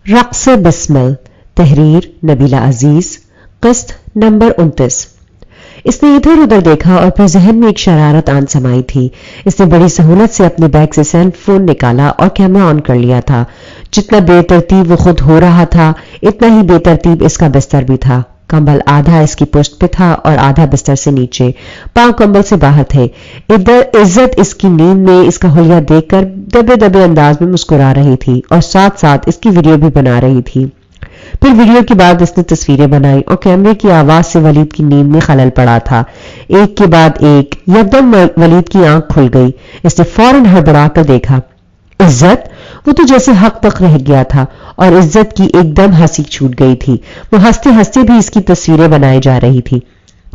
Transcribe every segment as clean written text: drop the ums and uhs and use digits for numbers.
رقص بسمل، تحریر نبیلہ عزیز، قسط نمبر 29۔ اس نے ادھر ادھر دیکھا اور پھر ذہن میں ایک شرارت آن سمائی تھی۔ اس نے بڑی سہولت سے اپنے بیگ سے سیل فون نکالا اور کیمرہ آن کر لیا تھا۔ جتنا بے ترتیب وہ خود ہو رہا تھا اتنا ہی بے ترتیب اس کا بستر بھی تھا۔ کمبل آدھا اس کی پشت پہ تھا اور آدھا بستر سے نیچے، پاؤں کمبل سے باہر تھے۔ ادھر عزت اس کی نیند میں اس کا حلیہ دیکھ کر دبے دبے انداز میں مسکرا رہی تھی اور ساتھ ساتھ اس کی ویڈیو بھی بنا رہی تھی۔ پھر ویڈیو کے بعد اس نے تصویریں بنائی اور کیمرے کی آواز سے ولید کی نیند میں خلل پڑا تھا۔ ایک کے بعد ایک یکدم ولید کی آنکھ کھل گئی۔ اس نے فوراً ہڑبڑا کر دیکھا، عزت! وہ تو جیسے حق تک رہ گیا تھا اور عزت کی ایک دم ہنسی چھوٹ گئی تھی۔ وہ ہنستے ہنستے بھی اس کی تصویریں بنائی جا رہی تھی۔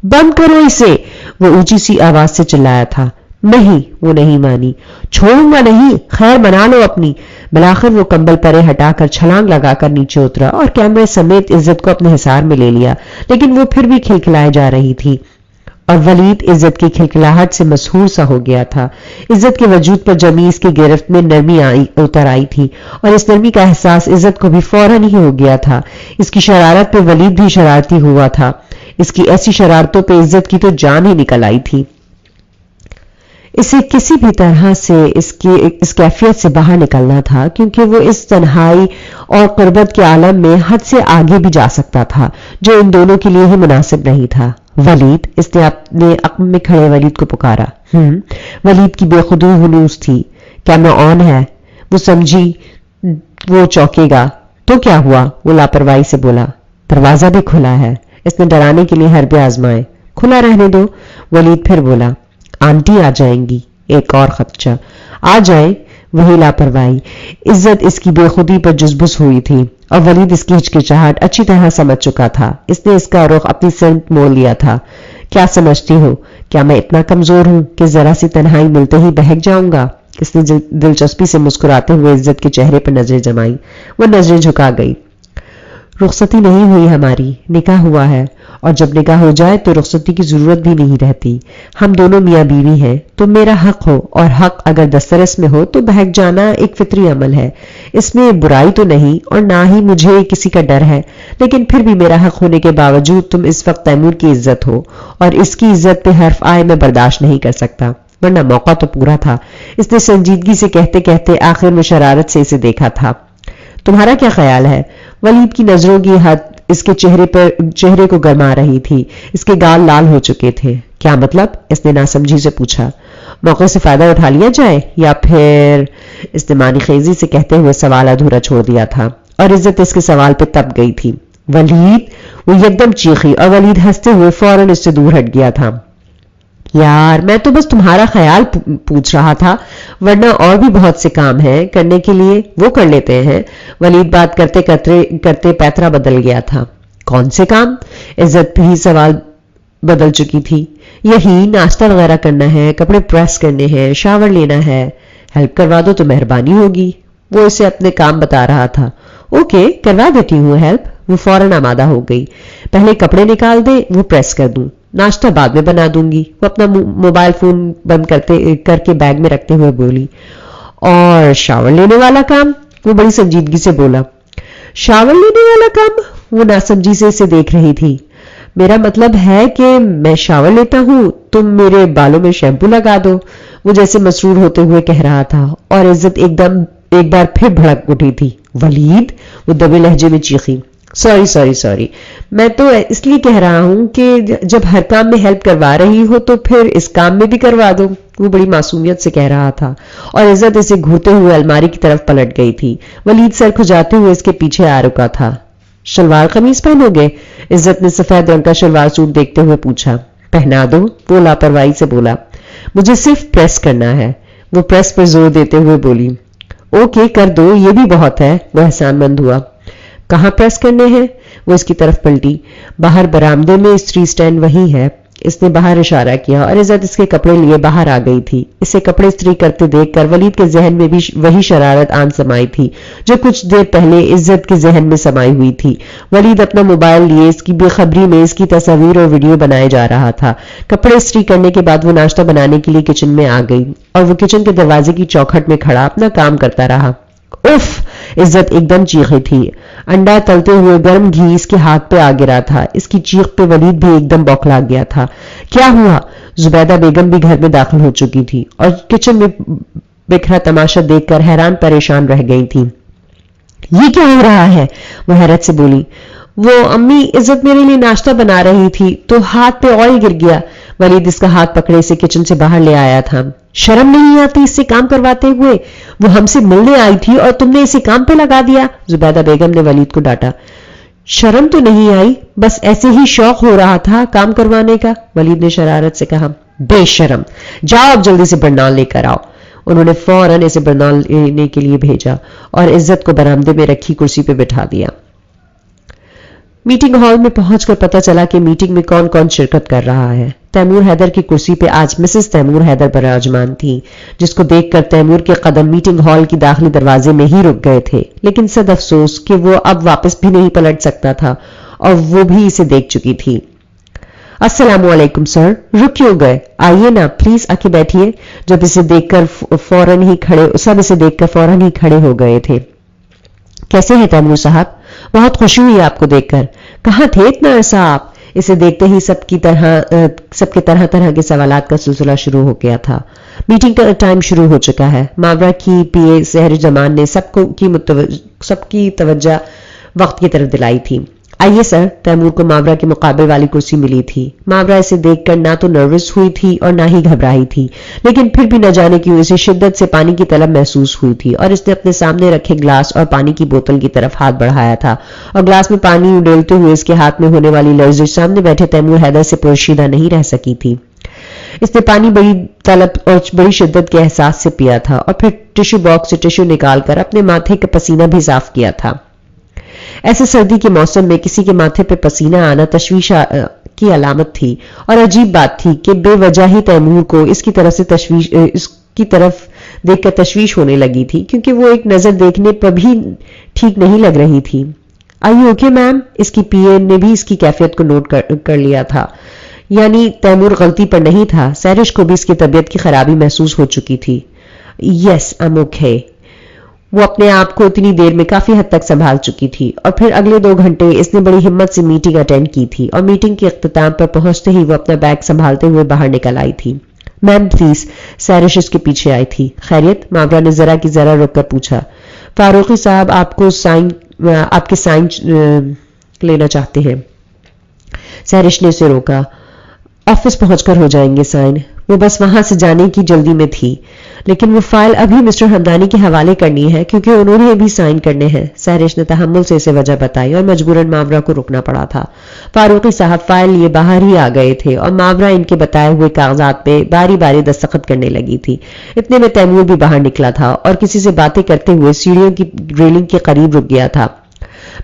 بند کرو اسے! وہ اونچی سی آواز سے چلایا تھا۔ نہیں، وہ نہیں مانی۔ چھوڑوں گا نہیں، خیر بنا لو اپنی۔ بلاخر وہ کمبل پرے ہٹا کر چھلانگ لگا کر نیچے اترا اور کیمرے سمیت عزت کو اپنے حصار میں لے لیا، لیکن وہ پھر بھی کھلکھلائے جا رہی تھی اور ولید عزت کی کھلکھلاہٹ سے مسحور سا ہو گیا تھا۔ عزت کے وجود پر جمی اس کی گرفت میں نرمی اتر آئی تھی اور اس نرمی کا احساس عزت کو بھی فوراً ہی ہو گیا تھا۔ اس کی شرارت پہ ولید بھی شرارتی ہوا تھا۔ اس کی ایسی شرارتوں پہ عزت کی تو جان ہی نکل آئی تھی۔ اسے کسی بھی طرح سے اس کیفیت سے باہر نکلنا تھا، کیونکہ وہ اس تنہائی اور قربت کے عالم میں حد سے آگے بھی جا سکتا تھا جو ان دونوں کے لیے ہی مناسب نہیں تھا۔ ولید! اس نے اپنے عقب میں کھڑے ولید کو پکارا۔ ولید کی بے خودی ہلوس تھی۔ کیمرہ آن ہے، وہ سمجھی وہ چونکے گا تو کیا ہوا؟ وہ لاپرواہی سے بولا۔ دروازہ بھی کھلا ہے۔ اس نے ڈرانے کے لیے حربے آزمائے۔ کھلا رہنے دو، ولید پھر بولا۔ آنٹی آ جائیں گی، ایک اور خدشہ۔ آ جائیں، وہی لاپرواہی۔ عزت اس کی بے خودی پر جزبز ہوئی تھی اور ولید اس کی ہچکچاہٹ اچھی طرح سمجھ چکا تھا۔ اس نے اس کا رخ اپنی سمت موڑ لیا تھا۔ کیا سمجھتی ہو؟ کیا میں اتنا کمزور ہوں کہ ذرا سی تنہائی ملتے ہی بہک جاؤں گا؟ اس نے دلچسپی سے مسکراتے ہوئے عزت کے چہرے پر نظریں جمائی۔ وہ نظریں جھکا گئی۔ رخصتی نہیں ہوئی ہماری، نکاح ہوا ہے، اور جب نکاح ہو جائے تو رخصتی کی ضرورت بھی نہیں رہتی۔ ہم دونوں میاں بیوی ہیں، تو میرا حق ہو، اور حق اگر دسترس میں ہو تو بہک جانا ایک فطری عمل ہے۔ اس میں برائی تو نہیں اور نہ ہی مجھے کسی کا ڈر ہے، لیکن پھر بھی میرا حق ہونے کے باوجود تم اس وقت تیمور کی عزت ہو اور اس کی عزت پہ حرف آئے میں برداشت نہیں کر سکتا، ورنہ موقع تو پورا تھا۔ اس نے سنجیدگی سے کہتے کہتے آخر میں شرارت سے اسے دیکھا تھا۔ تمہارا کیا خیال ہے؟ ولید کی نظروں کی حد اس کے چہرے کو گرما رہی تھی۔ اس کے گال لال ہو چکے تھے۔ کیا مطلب؟ اس نے ناسمجھی سے پوچھا۔ موقع سے فائدہ اٹھا لیا جائے یا پھر؟ اس نے معنی خیزی سے کہتے ہوئے سوال ادھورا چھوڑ دیا تھا اور عزت اس کے سوال پہ تپ گئی تھی۔ ولید! وہ یکدم چیخی اور ولید ہنستے ہوئے فوراً اس سے دور ہٹ گیا تھا۔ یار، میں تو بس تمہارا خیال پوچھ رہا تھا، ورنہ اور بھی بہت سے کام ہیں کرنے کے لیے، وہ کر لیتے ہیں۔ ولید بات کرتے کرتے پیترا بدل گیا تھا۔ کون سے کام؟ عزت بھی سوال بدل چکی تھی۔ یہی ناشتہ وغیرہ کرنا ہے، کپڑے پریس کرنے ہیں، شاور لینا ہے۔ ہیلپ کروا دو تو مہربانی ہوگی۔ وہ اسے اپنے کام بتا رہا تھا۔ اوکے، کروا دیتی ہوں ہیلپ۔ وہ فوراً آمادہ ہو گئی۔ پہلے کپڑے نکال دے، وہ پریس کر دوں، ناشتہ بعد میں بنا دوں گی۔ وہ اپنا موبائل فون بند کر کے بیگ میں رکھتے ہوئے بولی۔ اور شاور لینے والا کام؟ وہ بڑی سنجیدگی سے بولا۔ شاور لینے والا کام؟ وہ ناسمجھی سے اسے دیکھ رہی تھی۔ میرا مطلب ہے کہ میں شاور لیتا ہوں، تم میرے بالوں میں شیمپو لگا دو، وہ جیسے مسرور ہوتے ہوئے کہہ رہا تھا، اور عزت ایک بار پھر بھڑک اٹھی تھی۔ ولید! وہ دبے لہجے میں چیخی۔ سوری، میں تو اس لیے کہہ رہا ہوں کہ جب ہر کام میں ہیلپ کروا رہی ہو تو پھر اس کام میں بھی کروا دو، وہ بڑی معصومیت سے کہہ رہا تھا، اور عزت اسے گھورتے ہوئے الماری کی طرف پلٹ گئی تھی۔ ولید سر کھجاتے ہوئے اس کے پیچھے آ رکا تھا۔ شلوار قمیض پہنو گے؟ عزت نے سفید رنگ کا شلوار سوٹ دیکھتے ہوئے پوچھا۔ پہنا دو، وہ لاپرواہی سے بولا۔ مجھے صرف پریس کرنا ہے، وہ پریس پر زور دیتے ہوئے بولی۔ اوکے، کر دو، یہ بھی بہت ہے، وہ احسان مند ہوا۔ کہاں پریس کرنے ہیں؟ وہ اس کی طرف پلٹی۔ باہر برآمدے میں استری سٹینڈ وہی ہے۔ اس نے باہر اشارہ کیا اور عزت اس کے کپڑے لیے باہر آ گئی تھی۔ اسے کپڑے استری کرتے دیکھ کر ولید کے ذہن میں بھی وہی شرارت آن سمائی تھی جو کچھ دیر پہلے عزت کے ذہن میں سمائی ہوئی تھی۔ ولید اپنا موبائل لیے اس کی بے خبری میں اس کی تصاویر اور ویڈیو بنائے جا رہا تھا۔ کپڑے استری کرنے کے بعد وہ ناشتہ بنانے کے لیے کچن میں آ گئی اور وہ کچن کے دروازے کی چوکھٹ میں کھڑا اپنا کام کرتا رہا۔ اف! عزت ایک دم چیخی تھی. انڈا تلتے ہوئے گرم گھی اس کے ہاتھ پہ آ گرا تھا. اس کی چیخ پہ ولید بھی ایک دم بوکھلا گیا تھا. کیا ہوا؟ زبیدہ بیگم بھی گھر میں داخل ہو چکی تھی اور کچن میں بکھرا تماشا دیکھ کر حیران پریشان رہ گئی تھی. یہ کیا ہو رہا ہے؟ وہ حیرت سے بولی. وہ امی، عزت میرے لیے ناشتہ بنا رہی تھی تو ہاتھ پہ آئل گر گیا. ولید اس کا ہاتھ پکڑے سے کچن سے باہر لے آیا تھا. شرم نہیں آتی اس سے کام کرواتے ہوئے؟ وہ ہم سے ملنے آئی تھی اور تم نے اسے کام پہ لگا دیا. زبیدہ بیگم نے ولید کو ڈانٹا. شرم تو نہیں آئی، بس ایسے ہی شوق ہو رہا تھا کام کروانے کا، ولید نے شرارت سے کہا. بے شرم، جاؤ اب جلدی سے برنال لے کر آؤ. انہوں نے فوراً اسے برنال لینے کے لیے بھیجا اور عزت کو برآمدے میں رکھی کرسی پہ بٹھا دیا. میٹنگ ہال میں پہنچ کر پتا چلا کہ میٹنگ میں کون کون شرکت کر رہا ہے. تیمور حیدر کی کرسی پہ آج مسز تیمور حیدر براجمان تھی، جس کو دیکھ کر تیمور کے قدم میٹنگ ہال کی داخلی دروازے میں ہی رک گئے تھے. لیکن صد افسوس کہ وہ اب واپس بھی نہیں پلٹ سکتا تھا اور وہ بھی اسے دیکھ چکی تھی. السلام علیکم سر، رک کیوں گئے؟ آئیے نا پلیز، آ کے بیٹھیے. سب اسے دیکھ کر فوراً ہی کھڑے ہو گئے تھے. کیسے ہیں تیمور صاحب؟ بہت خوشی ہوئی آپ کو دیکھ کر. کہاں تھے اتنا عرصہ آپ؟ اسے دیکھتے ہی سب کے طرح طرح کے سوالات کا سلسلہ شروع ہو گیا تھا. میٹنگ کا ٹائم شروع ہو چکا ہے. ماورا کی پی اے سحر جمان نے سب کی توجہ وقت کی طرف دلائی تھی. آئیے سر. تیمور کو ماورا کے مقابل والی کرسی ملی تھی. ماورا اسے دیکھ کر نہ تو نروس ہوئی تھی اور نہ ہی گھبرائی تھی، لیکن پھر بھی نہ جانے کیوں اسے شدت سے پانی کی طلب محسوس ہوئی تھی اور اس نے اپنے سامنے رکھے گلاس اور پانی کی بوتل کی طرف ہاتھ بڑھایا تھا اور گلاس میں پانی اڈیلتے ہوئے اس کے ہاتھ میں ہونے والی لرزش سامنے بیٹھے تیمور حیدر سے پوشیدہ نہیں رہ سکی تھی. اس نے پانی بڑی طلب اور بڑی شدت کے احساس سے پیا تھا اور پھر ٹشو باکس سے ٹشو نکال کر اپنے ماتھے کا پسینہ بھی صاف کیا تھا. ایسے سردی کے موسم میں کسی کے ماتھے پہ پسینہ آنا تشویش کی علامت تھی اور عجیب بات تھی کہ بے وجہ ہی تیمور کو اس کی طرف دیکھ کر تشویش ہونے لگی تھی، کیونکہ وہ ایک نظر دیکھنے پر بھی ٹھیک نہیں لگ رہی تھی. آئی اوکے میم؟ اس کی پی اے نے بھی اس کی کیفیت کو نوٹ کر لیا تھا. یعنی تیمور غلطی پر نہیں تھا. سیرش کو بھی اس کی طبیعت کی خرابی محسوس ہو چکی تھی. یس آئی ایم اوکے. وہ اپنے آپ کو اتنی دیر میں کافی حد تک سنبھال چکی تھی اور پھر اگلے 2 گھنٹے اس نے بڑی ہمت سے میٹنگ اٹینڈ کی تھی اور میٹنگ کے اختتام پر پہنچتے ہی وہ اپنا بیگ سنبھالتے ہوئے باہر نکل آئی تھی. میم پلیز. سیرش اس کے پیچھے آئی تھی. خیریت؟ ماورا نے ذرا کی ذرا رک کر پوچھا. فاروقی صاحب آپ کے سائن لینا چاہتے ہیں. سیرش نے اسے روکا. آفس پہنچ کر ہو جائیں گے سائن. وہ بس وہاں سے جانے کی جلدی میں تھی، لیکن وہ فائل ابھی مسٹر حمدانی کے حوالے کرنی ہے کیونکہ انہوں نے بھی سائن کرنے ہیں. سیرش نے تحمل سے اسے وجہ بتائی اور مجبوراً ماورا کو رکنا پڑا تھا. فاروقی صاحب فائل لیے باہر ہی آ گئے تھے اور ماورا ان کے بتائے ہوئے کاغذات پہ باری باری دستخط کرنے لگی تھی. اتنے میں تیمور بھی باہر نکلا تھا اور کسی سے باتیں کرتے ہوئے سیڑھیوں کی ریلنگ کے قریب رک گیا تھا.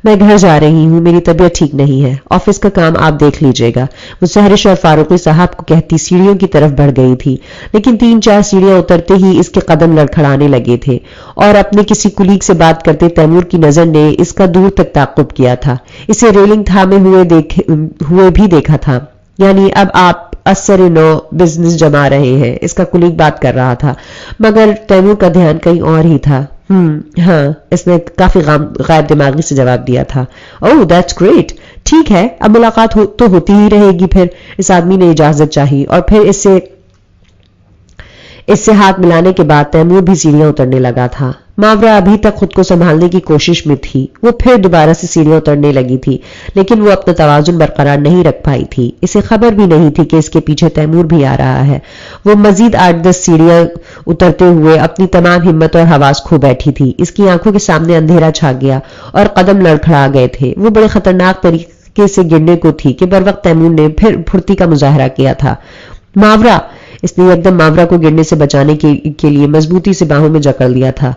میں گھر جا رہی ہوں، میری طبیعت ٹھیک نہیں ہے، آفس کا کام آپ دیکھ لیجئے گا. وہ سحرش اور فاروقی صاحب کو کہتی سیڑھیوں کی طرف بڑھ گئی تھی، لیکن 3-4 سیڑھیاں اترتے ہی اس کے قدم لڑکھڑانے لگے تھے اور اپنے کسی کلیگ سے بات کرتے تیمور کی نظر نے اس کا دور تک تعقب کیا تھا. اسے ریلنگ تھامے ہوئے بھی دیکھا تھا. یعنی اب آپ اثر نو بزنس جما رہے ہیں، اس کا کلیگ بات کر رہا تھا، مگر تیمور کا دھیان کہیں اور ہی تھا. ہاں، اس نے کافی غائب دماغی سے جواب دیا تھا. اوہ دیٹس گریٹ. ٹھیک ہے، اب ملاقات تو ہوتی ہی رہے گی. پھر اس آدمی نے اجازت چاہی اور پھر اس سے ہاتھ ملانے کے بعد تیمور بھی سیڑھیاں اترنے لگا تھا. ماورا ابھی تک خود کو سنبھالنے کی کوشش میں تھی. وہ پھر دوبارہ سے سیڑھیاں اترنے لگی تھی، لیکن وہ اپنا توازن برقرار نہیں رکھ پائی تھی. اسے خبر بھی نہیں تھی کہ اس کے پیچھے تیمور بھی آ رہا ہے. وہ مزید 8-10 سیڑھیاں اترتے ہوئے اپنی تمام ہمت اور حواس کھو بیٹھی تھی. اس کی آنکھوں کے سامنے اندھیرا چھا گیا اور قدم لڑکھڑا گئے تھے. وہ بڑے خطرناک طریقے سے گرنے کو تھی کہ بر وقت تیمور نے پھر پھرتی کا مظاہرہ کیا تھا. ماورا! اس نے ایک دم ماورا کو گرنے سے بچانے کے لیے مضبوطی سے باہوں میں جکڑ لیا تھا.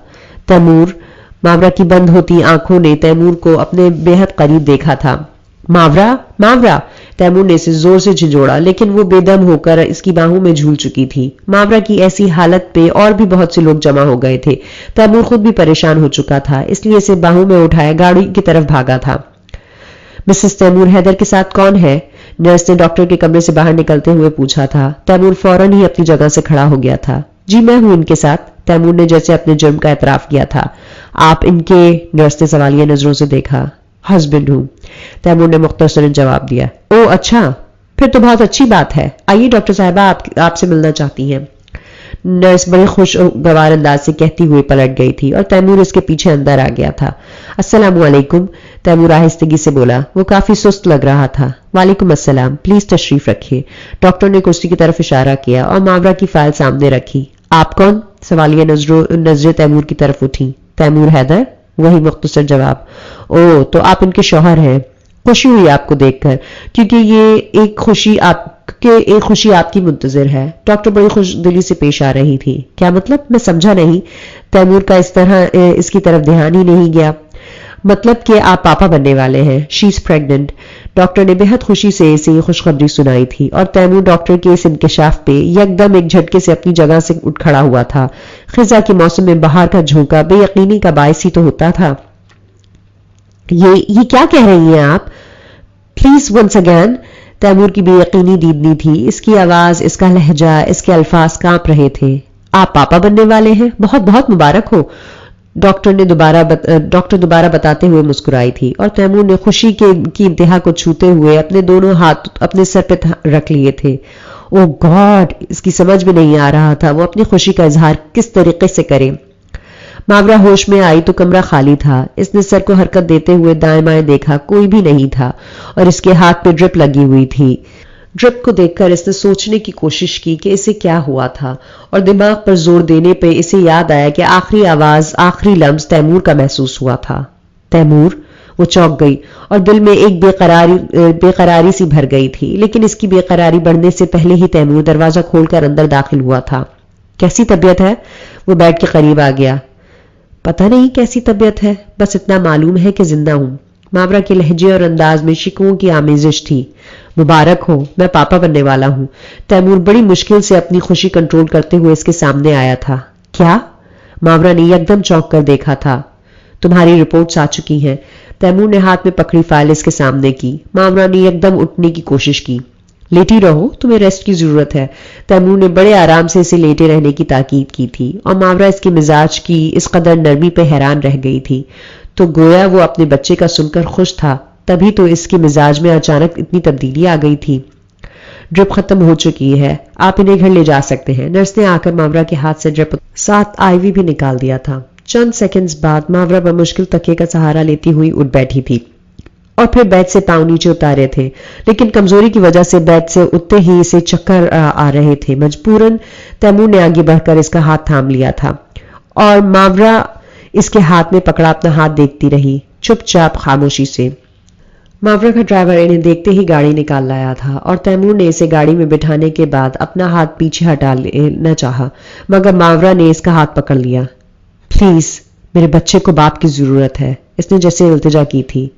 تیمور! ماورا کی بند ہوتی آنکھوں نے تیمور کو اپنے بے حد قریب دیکھا تھا. ماورا! ماورا! تیمور نے اسے زور سے جھنجھوڑا، لیکن وہ بے دم ہو کر اس کی باہوں میں جھول چکی تھی. ماورا کی ایسی حالت پہ اور بھی بہت سے لوگ جمع ہو گئے تھے. تیمور خود بھی پریشان ہو چکا تھا، اس لیے اسے باہوں میں اٹھائے گاڑی کی طرف بھاگا تھا. مسز تیمور حیدر کے ساتھ کون ہے؟ نرس نے ڈاکٹر کے کمرے سے باہر نکلتے ہوئے پوچھا تھا. تیمور فوراً ہی اپنی جگہ سے کھڑا ہو گیا تھا. جی میں ہوں ان کے ساتھ. تیمور نے جیسے اپنے جرم کا اعتراف کیا تھا. آپ ان کے؟ نرس نے سوالیہ نظروں سے دیکھا. ہسبینڈ ہوں، تیمور نے مختصراً جواب دیا. او اچھا، پھر تو بہت اچھی بات ہے. آئیے ڈاکٹر صاحبہ، آپ سے ملنا چاہتی ہیں. نرس بڑے خوشگوار انداز سے کہتی ہوئے پلٹ گئی تھی اور تیمور اس کے پیچھے اندر آ گیا تھا. السلام علیکم، تیمور آہستگی سے بولا. وہ کافی سست لگ رہا تھا. وعلیکم السلام، پلیز تشریف رکھیے. ڈاکٹر نے کرسی کی طرف اشارہ کیا اور ماورا کی فائل سامنے رکھی. آپ کون؟ سوالیہ نظریں تیمور کی طرف اٹھی. تیمور حیدر، وہی مختصر جواب. او، تو آپ ان کے شوہر ہیں. خوشی ہوئی آپ کو دیکھ کر، کیونکہ یہ ایک خوشی آپ کی منتظر ہے. ڈاکٹر بڑی خوش دلی سے پیش آ رہی تھی. کیا مطلب؟ میں سمجھا نہیں. تیمور کا اس کی طرف دھیان ہی نہیں گیا. مطلب کہ آپ پاپا بننے والے ہیں. شی از پریگننٹ. ڈاکٹر نے بہت خوشی سے اسے یہ خوشخبری سنائی تھی اور تیمور ڈاکٹر کے اس انکشاف پہ یکدم ایک جھٹکے سے اپنی جگہ سے اٹھ کھڑا ہوا تھا. خزاں کے موسم میں بہار کا جھونکا بے یقینی کا باعث ہی تو ہوتا تھا. یہ کیا کہہ رہی ہیں آپ؟ Please once again. تیمور کی بے یقینی دیدنی تھی. اس کی آواز، اس کا لہجہ، اس کے الفاظ کانپ رہے تھے. آپ پاپا بننے والے ہیں؟ بہت بہت مبارک ہو. ڈاکٹر دوبارہ بتاتے ہوئے مسکرائی تھی اور تیمور نے خوشی کی انتہا کو چھوتے ہوئے اپنے دونوں ہاتھ اپنے سر پہ رکھ لیے تھے. او گاڈ، اس کی سمجھ میں نہیں آ رہا تھا وہ اپنی خوشی کا اظہار کس طریقے سے کرے. ماورا ہوش میں آئی تو کمرہ خالی تھا. اس نے سر کو حرکت دیتے ہوئے دائیں بائیں دیکھا، کوئی بھی نہیں تھا اور اس کے ہاتھ پہ ڈرپ لگی ہوئی تھی. ڈرپ کو دیکھ کر اس نے سوچنے کی کوشش کی کہ اسے کیا ہوا تھا اور دماغ پر زور دینے پہ اسے یاد آیا کہ آخری آواز، آخری لمس تیمور کا محسوس ہوا تھا. تیمور؟ وہ چونک گئی اور دل میں ایک بے قراری سی بھر گئی تھی. لیکن اس کی بے قراری بڑھنے سے پہلے ہی تیمور دروازہ کھول کر اندر داخل ہوا تھا. کیسی طبیعت ہے؟ وہ بیڈ کے قریب آ گیا. پتہ نہیں کیسی طبیعت ہے، بس اتنا معلوم ہے کہ زندہ ہوں. ماورا کے لہجے اور انداز میں شکووں کی آمیزش تھی. مبارک ہو، میں پاپا بننے والا ہوں. تیمور بڑی مشکل سے اپنی خوشی کنٹرول کرتے ہوئے اس کے سامنے آیا تھا. کیا؟ ماورا نے یکدم چونک کر دیکھا تھا. تمہاری رپورٹس آ چکی ہیں. تیمور نے ہاتھ میں پکڑی فائل اس کے سامنے کی. ماورا نے یکدم اٹھنے کی کوشش کی. لیٹی رہو، تمہیں ریسٹ کی ضرورت ہے. تیمور نے بڑے آرام سے اسے لیٹے رہنے کی تاکید کی تھی اور ماورا اس کے مزاج کی اس قدر نرمی پہ حیران رہ گئی تھی. تو گویا وہ اپنے بچے کا سن کر خوش تھا، تبھی تو اس کے مزاج میں اچانک اتنی تبدیلی آ گئی تھی. ڈرپ ختم ہو چکی ہے، آپ انہیں گھر لے جا سکتے ہیں. نرس نے آ کر ماورا کے ہاتھ سے ڈرپ ساتھ آئی وی بھی نکال دیا تھا. چند سیکنڈز بعد ماورا بمشکل تکیے کا سہارا لیتی ہوئی اٹھ بیٹھی تھی اور پھر بیڈ سے پاؤں نیچے اتارے تھے. لیکن کمزوری کی وجہ سے بیڈ سے اٹھتے ہی اسے چکر آ رہے تھے. مجبوراً تیمور نے آگے بڑھ کر اس کا ہاتھ تھام لیا تھا اور ماورا اس کے ہاتھ میں پکڑا اپنا ہاتھ دیکھتی رہی، چپ چاپ خاموشی سے. ماورا کا ڈرائیور انہیں دیکھتے ہی گاڑی نکال لایا تھا اور تیمور نے اسے گاڑی میں بٹھانے کے بعد اپنا ہاتھ پیچھے ہٹا لینا چاہا، مگر ماورا نے اس کا ہاتھ پکڑ لیا. پلیز، میرے بچے کو باپ کی ضرورت ہے، اس نے جیسے التجا کی تھی.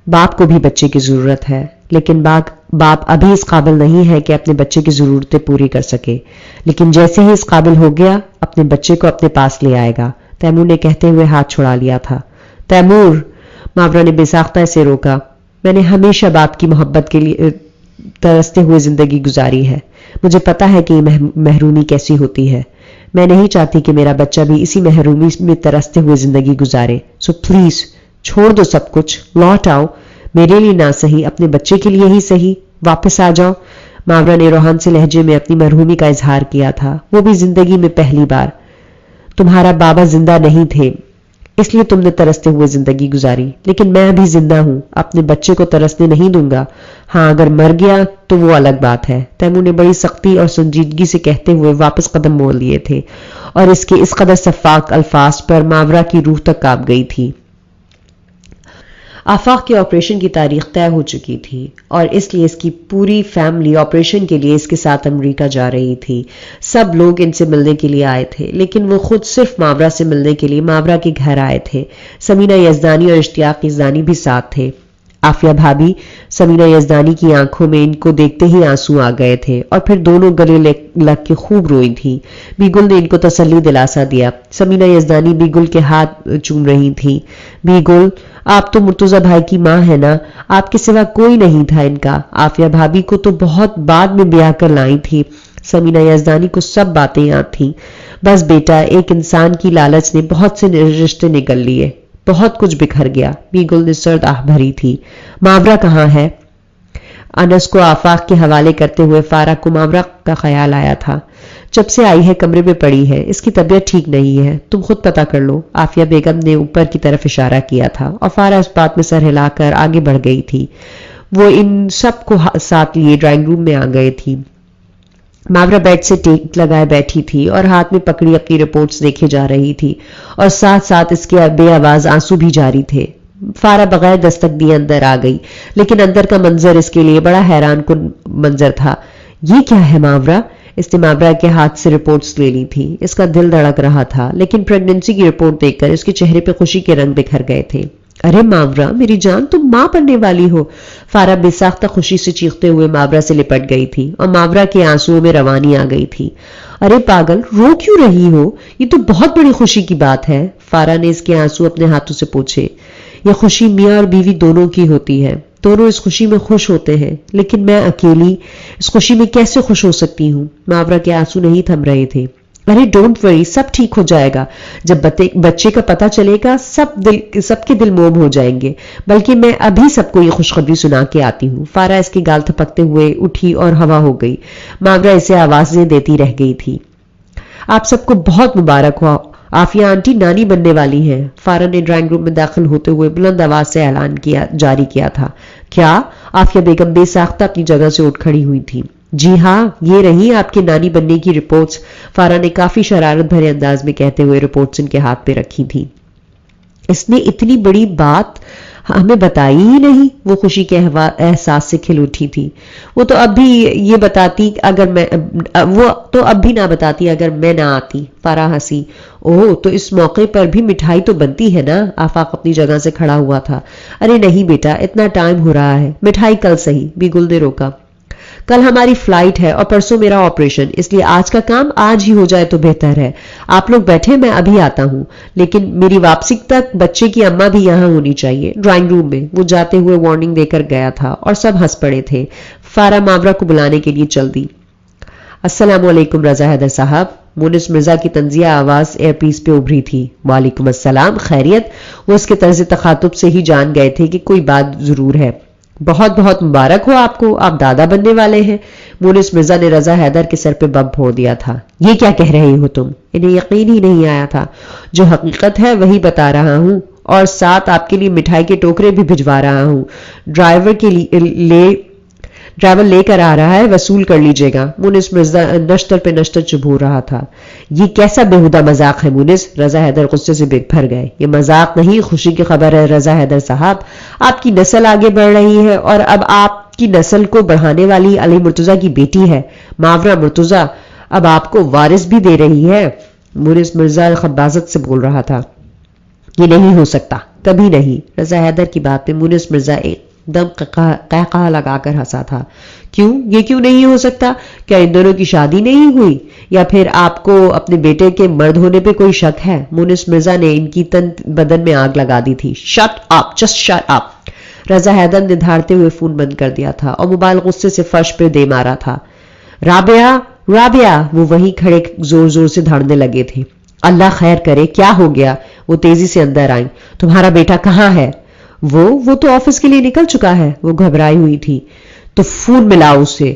باپ کو بھی بچے کی ضرورت ہے، لیکن باپ ابھی اس قابل نہیں ہے کہ اپنے بچے کی ضرورتیں پوری کر سکے. لیکن جیسے ہی اس قابل ہو گیا، اپنے بچے کو اپنے پاس لے آئے گا. تیمور نے کہتے ہوئے ہاتھ چھڑا لیا تھا. تیمور! ماورا نے بے ساختہ اسے روکا. میں نے ہمیشہ باپ کی محبت کے لیے ترستے ہوئے زندگی گزاری ہے. مجھے پتا ہے کہ یہ محرومی کیسی ہوتی ہے. میں نہیں چاہتی کہ میرا بچہ بھی اسی محرومی میں ترستے ہوئے زندگی گزارے. سو پلیز چھوڑ دو سب کچھ، لوٹ آؤ. میرے لیے نہ صحیح، اپنے بچے کے لیے ہی صحیح، واپس آ جاؤ. ماورا نے روحان سے لہجے میں اپنی مرحومی کا اظہار کیا تھا، وہ بھی زندگی میں پہلی بار. تمہارا بابا زندہ نہیں تھے، اس لیے تم نے ترستے ہوئے زندگی گزاری، لیکن میں بھی زندہ ہوں، اپنے بچے کو ترسنے نہیں دوں گا. ہاں، اگر مر گیا تو وہ الگ بات ہے. تیمور نے بڑی سختی اور سنجیدگی سے کہتے ہوئے واپس قدم موڑ لیے تھے اور اس کے اس قدر شفاف الفاظ پر ماورا کی روح تک کانپ گئی تھی. آفاق کے آپریشن کی تاریخ طے ہو چکی تھی اور اس لیے اس کی پوری فیملی آپریشن کے لیے اس کے ساتھ امریکہ جا رہی تھی. سب لوگ ان سے ملنے کے لیے آئے تھے، لیکن وہ خود صرف ماورا سے ملنے کے لیے ماورا کے گھر آئے تھے. سمینہ یزدانی اور اشتیاق یزدانی بھی ساتھ تھے. عافیہ بھابی، سمینہ یزدانی کی آنکھوں میں ان کو دیکھتے ہی آنسو آ گئے تھے اور پھر دونوں گلے لگ کے خوب روئی تھیں. بیگل نے ان کو تسلی دلاسا دیا. سمینہ یزدانی بیگل کے ہاتھ چوم رہی تھی. بیگل، آپ تو مرتضی بھائی کی ماں ہے نا، آپ کے سوا کوئی نہیں تھا ان کا. عافیہ بھابی کو تو بہت بعد میں بیاہ کر لائی تھی. سمینہ یزدانی کو سب باتیں یاد تھیں. بس بیٹا، ایک انسان کی لالچ نے بہت سے رشتے نگل لیے، بہت کچھ بکھر گیا. بیگل نے سرد آہ بھری تھی. ماورا کہاں ہے؟ انس کو آفاق کے حوالے کرتے ہوئے فارا کو ماورا کا خیال آیا تھا. جب سے آئی ہے کمرے میں پڑی ہے، اس کی طبیعت ٹھیک نہیں ہے، تم خود پتہ کر لو. عافیہ بیگم نے اوپر کی طرف اشارہ کیا تھا اور فارا اس بات میں سر ہلا کر آگے بڑھ گئی تھی. وہ ان سب کو ساتھ لیے ڈرائنگ روم میں آ گئے تھی. ماورا بیڈ سے ٹیک لگائے بیٹھی تھی اور ہاتھ میں پکڑی اپنی رپورٹس دیکھے جا رہی تھی، اور ساتھ ساتھ اس کے بے آواز آنسو بھی جاری تھے. فارا بغیر دستک دیے اندر آ گئی، لیکن اندر کا منظر اس کے لیے بڑا حیران کن منظر تھا. یہ کیا ہے ماورا؟ اس نے ماورا کے ہاتھ سے رپورٹس لے لی تھی. اس کا دل دھڑک رہا تھا، لیکن پریگننسی کی رپورٹ دیکھ کر اس کے چہرے پہ خوشی کے رنگ بکھر گئے تھے. ارے ماورا میری جان، تم ماں بننے والی ہو. فارا بے ساختہ خوشی سے چیختے ہوئے ماورا سے لپٹ گئی تھی اور ماورا کے آنسوؤں میں روانی آ گئی تھی. ارے پاگل، رو کیوں رہی ہو؟ یہ تو بہت بڑی خوشی کی بات ہے. فارا نے اس کے آنسو اپنے ہاتھوں سے پوچھے. یہ خوشی میاں اور بیوی دونوں کی ہوتی ہے، دونوں اس خوشی میں خوش ہوتے ہیں، لیکن میں اکیلی اس خوشی میں کیسے خوش ہو سکتی ہوں؟ ماورا کے آنسو نہیں تھم رہے تھے. ارے ڈونٹ وری، سب ٹھیک ہو جائے گا. جب بچے کا پتہ چلے گا سب کے دل موم ہو جائیں گے. بلکہ میں ابھی سب کو یہ خوشخبری سنا کے آتی ہوں. فارا اس کی گال تھپکتے ہوئے اٹھی اور ہوا ہو گئی. ماورا اسے آوازیں دیتی رہ گئی تھی. آپ سب کو بہت مبارک ہو، عافیہ آنٹی نانی بننے والی ہیں. فارا نے ڈرائنگ روم میں داخل ہوتے ہوئے بلند آواز سے اعلان جاری کیا تھا. کیا؟ عافیہ بیگم بے ساختہ اپنی جگہ سے اٹھ کھڑی ہوئی تھی. جی ہاں، یہ رہی آپ کے نانی بننے کی رپورٹس. فارا نے کافی شرارت بھرے انداز میں کہتے ہوئے رپورٹس ان کے ہاتھ پہ رکھی تھی. اس نے اتنی بڑی بات ہمیں بتائی ہی نہیں. وہ خوشی کے احساس سے کھل اٹھی تھی. وہ تو اب بھی نہ بتاتی اگر میں نہ آتی. فارا ہنسی. اوہ، تو اس موقع پر بھی مٹھائی تو بنتی ہے نا؟ آفاق اپنی جگہ سے کھڑا ہوا تھا. ارے نہیں بیٹا، اتنا ٹائم ہو رہا ہے، مٹھائی کل صحیح. بیگل نے روکا. کل ہماری فلائٹ ہے اور پرسوں میرا آپریشن، اس لیے آج کا کام آج ہی ہو جائے تو بہتر ہے. آپ لوگ بیٹھے، میں ابھی آتا ہوں. لیکن میری واپسی تک بچے کی اماں بھی یہاں ہونی چاہیے. ڈرائنگ روم میں وہ جاتے ہوئے وارننگ دے کر گیا تھا اور سب ہنس پڑے تھے. فارا ماورا کو بلانے کے لیے چل دی. السلام علیکم رضا حیدر صاحب. مونس مرزا کی طنزیہ آواز ایئر پیس پہ ابھری تھی. وعلیکم السلام، خیریت؟ وہ اس کے طرز تخاطب سے ہی جان گئے تھے کہ کوئی بات ضرور ہے. بہت بہت مبارک ہو آپ کو، آپ دادا بننے والے ہیں. مونس مرزا نے رضا حیدر کے سر پہ بم پھوڑ دیا تھا. یہ کیا کہہ رہے ہو تم؟ انہیں یقین ہی نہیں آیا تھا. جو حقیقت ہے وہی بتا رہا ہوں، اور ساتھ آپ کے لیے مٹھائی کے ٹوکرے بھی بھجوا رہا ہوں. ڈرائیور لے کر آ رہا ہے، وصول کر لیجئے گا. مونس مرزا نشتر پہ نشتر چبھو رہا تھا. یہ کیسا بےہودہ مذاق ہے مونس؟ رضا حیدر غصے سے بھر گئے. یہ مذاق نہیں، خوشی کی خبر ہے رضا حیدر صاحب. آپ کی نسل آگے بڑھ رہی ہے، اور اب آپ کی نسل کو بڑھانے والی علی مرتضیٰ کی بیٹی ہے ماورا مرتضیٰ، اب آپ کو وارث بھی دے رہی ہے. مونس مرزا خبازت سے بول رہا تھا. یہ نہیں ہو سکتا، کبھی نہیں. رضا حیدر کی بات پہ مونس مرزا ایک دم قہقہا لگا کر ہنسا تھا. یہ کیوں نہیں ہو سکتا؟ کیا ان دونوں کی شادی نہیں ہوئی، یا پھر آپ کو اپنے بیٹے کے مرد ہونے پہ کوئی شک ہے؟ مونس مرزا نے ان کی بدن میں آگ لگا دی تھی. Shut up, just shut up. Raza Haider نے دھاڑتے ہوئے فون بند کر دیا تھا اور موبائل غصے سے فرش پہ دے مارا تھا. رابعہ، وہ وہیں کھڑے زور زور سے دھاڑنے لگے تھے. اللہ خیر کرے، کیا ہو گیا؟ وہ تیزی سے اندر آئیں. تمہارا بیٹا کہاں ہے؟ وہ تو آفس کے لیے نکل چکا ہے. وہ گھبرائی ہوئی تھی. تو فون ملاؤ اسے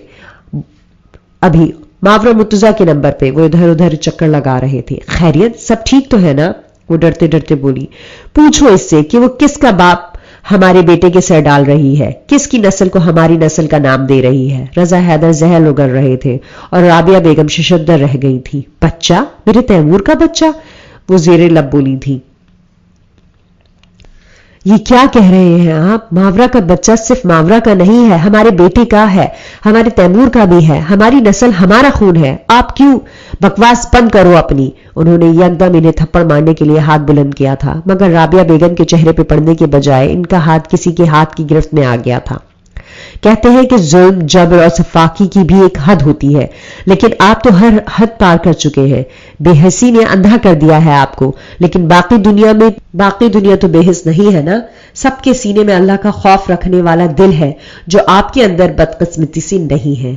ابھی. ماورا مرتضیٰ کے نمبر پہ. وہ ادھر ادھر چکر لگا رہے تھے. خیریت؟ سب ٹھیک تو ہے نا؟ وہ ڈرتے ڈرتے بولی. پوچھو اس سے کہ وہ کس کا باپ ہمارے بیٹے کے سر ڈال رہی ہے، کس کی نسل کو ہماری نسل کا نام دے رہی ہے. رضا حیدر زہل اگل رہے تھے اور رابعہ بیگم ششدر رہ گئی تھی. بچہ؟ میرے تیمور کا بچہ؟ وہ زیر لب بولی تھی. یہ کیا کہہ رہے ہیں آپ؟ ماورا کا بچہ صرف ماورا کا نہیں ہے، ہمارے بیٹے کا ہے، ہمارے تیمور کا بھی ہے، ہماری نسل ہمارا خون ہے. آپ کیوں؟ بکواس بند کرو اپنی. انہوں نے یکدم انہیں تھپڑ مارنے کے لیے ہاتھ بلند کیا تھا، مگر رابعہ بیگم کے چہرے پہ پڑنے کے بجائے ان کا ہاتھ کسی کے ہاتھ کی گرفت میں آ گیا تھا. کہتے ہیں کہ ظلم، جبر اور سفاکی کی بھی ایک حد ہوتی ہے، لیکن آپ تو ہر حد پار کر چکے ہیں. بے حسی نے اندھا کر دیا ہے آپ کو، لیکن باقی دنیا تو بے حس نہیں ہے نا. سب کے سینے میں اللہ کا خوف رکھنے والا دل ہے، جو آپ کے اندر بدقسمتی سے نہیں ہے.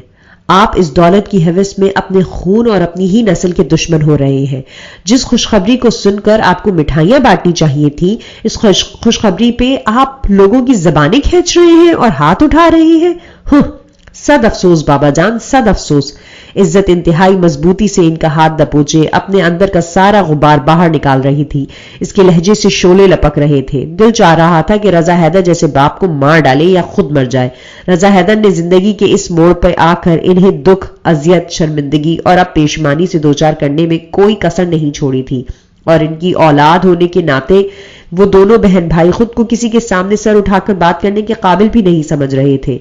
آپ اس دولت کی ہوس میں اپنے خون اور اپنی ہی نسل کے دشمن ہو رہے ہیں. جس خوشخبری کو سن کر آپ کو مٹھائیاں بانٹنی چاہیے تھی، اس خوشخبری پہ آپ لوگوں کی زبانیں کھینچ رہے ہیں اور ہاتھ اٹھا رہے ہیں. صد افسوس بابا جان، صد افسوس. عزت انتہائی مضبوطی سے ان کا ہاتھ دبوچے اپنے اندر کا سارا غبار باہر نکال رہی تھی. اس کے لہجے سے شعلے لپک رہے تھے. دل چاہ رہا تھا کہ رضا حیدر جیسے باپ کو مار ڈالے یا خود مر جائے. رضا حیدر نے زندگی کے اس موڑ پر آ کر انہیں دکھ، اذیت، شرمندگی اور اب پیشمانی سے دوچار کرنے میں کوئی کسر نہیں چھوڑی تھی، اور ان کی اولاد ہونے کے ناطے وہ دونوں بہن بھائی خود کو کسی کے سامنے سر اٹھا کر بات کرنے کے قابل بھی نہیں سمجھ رہے تھے.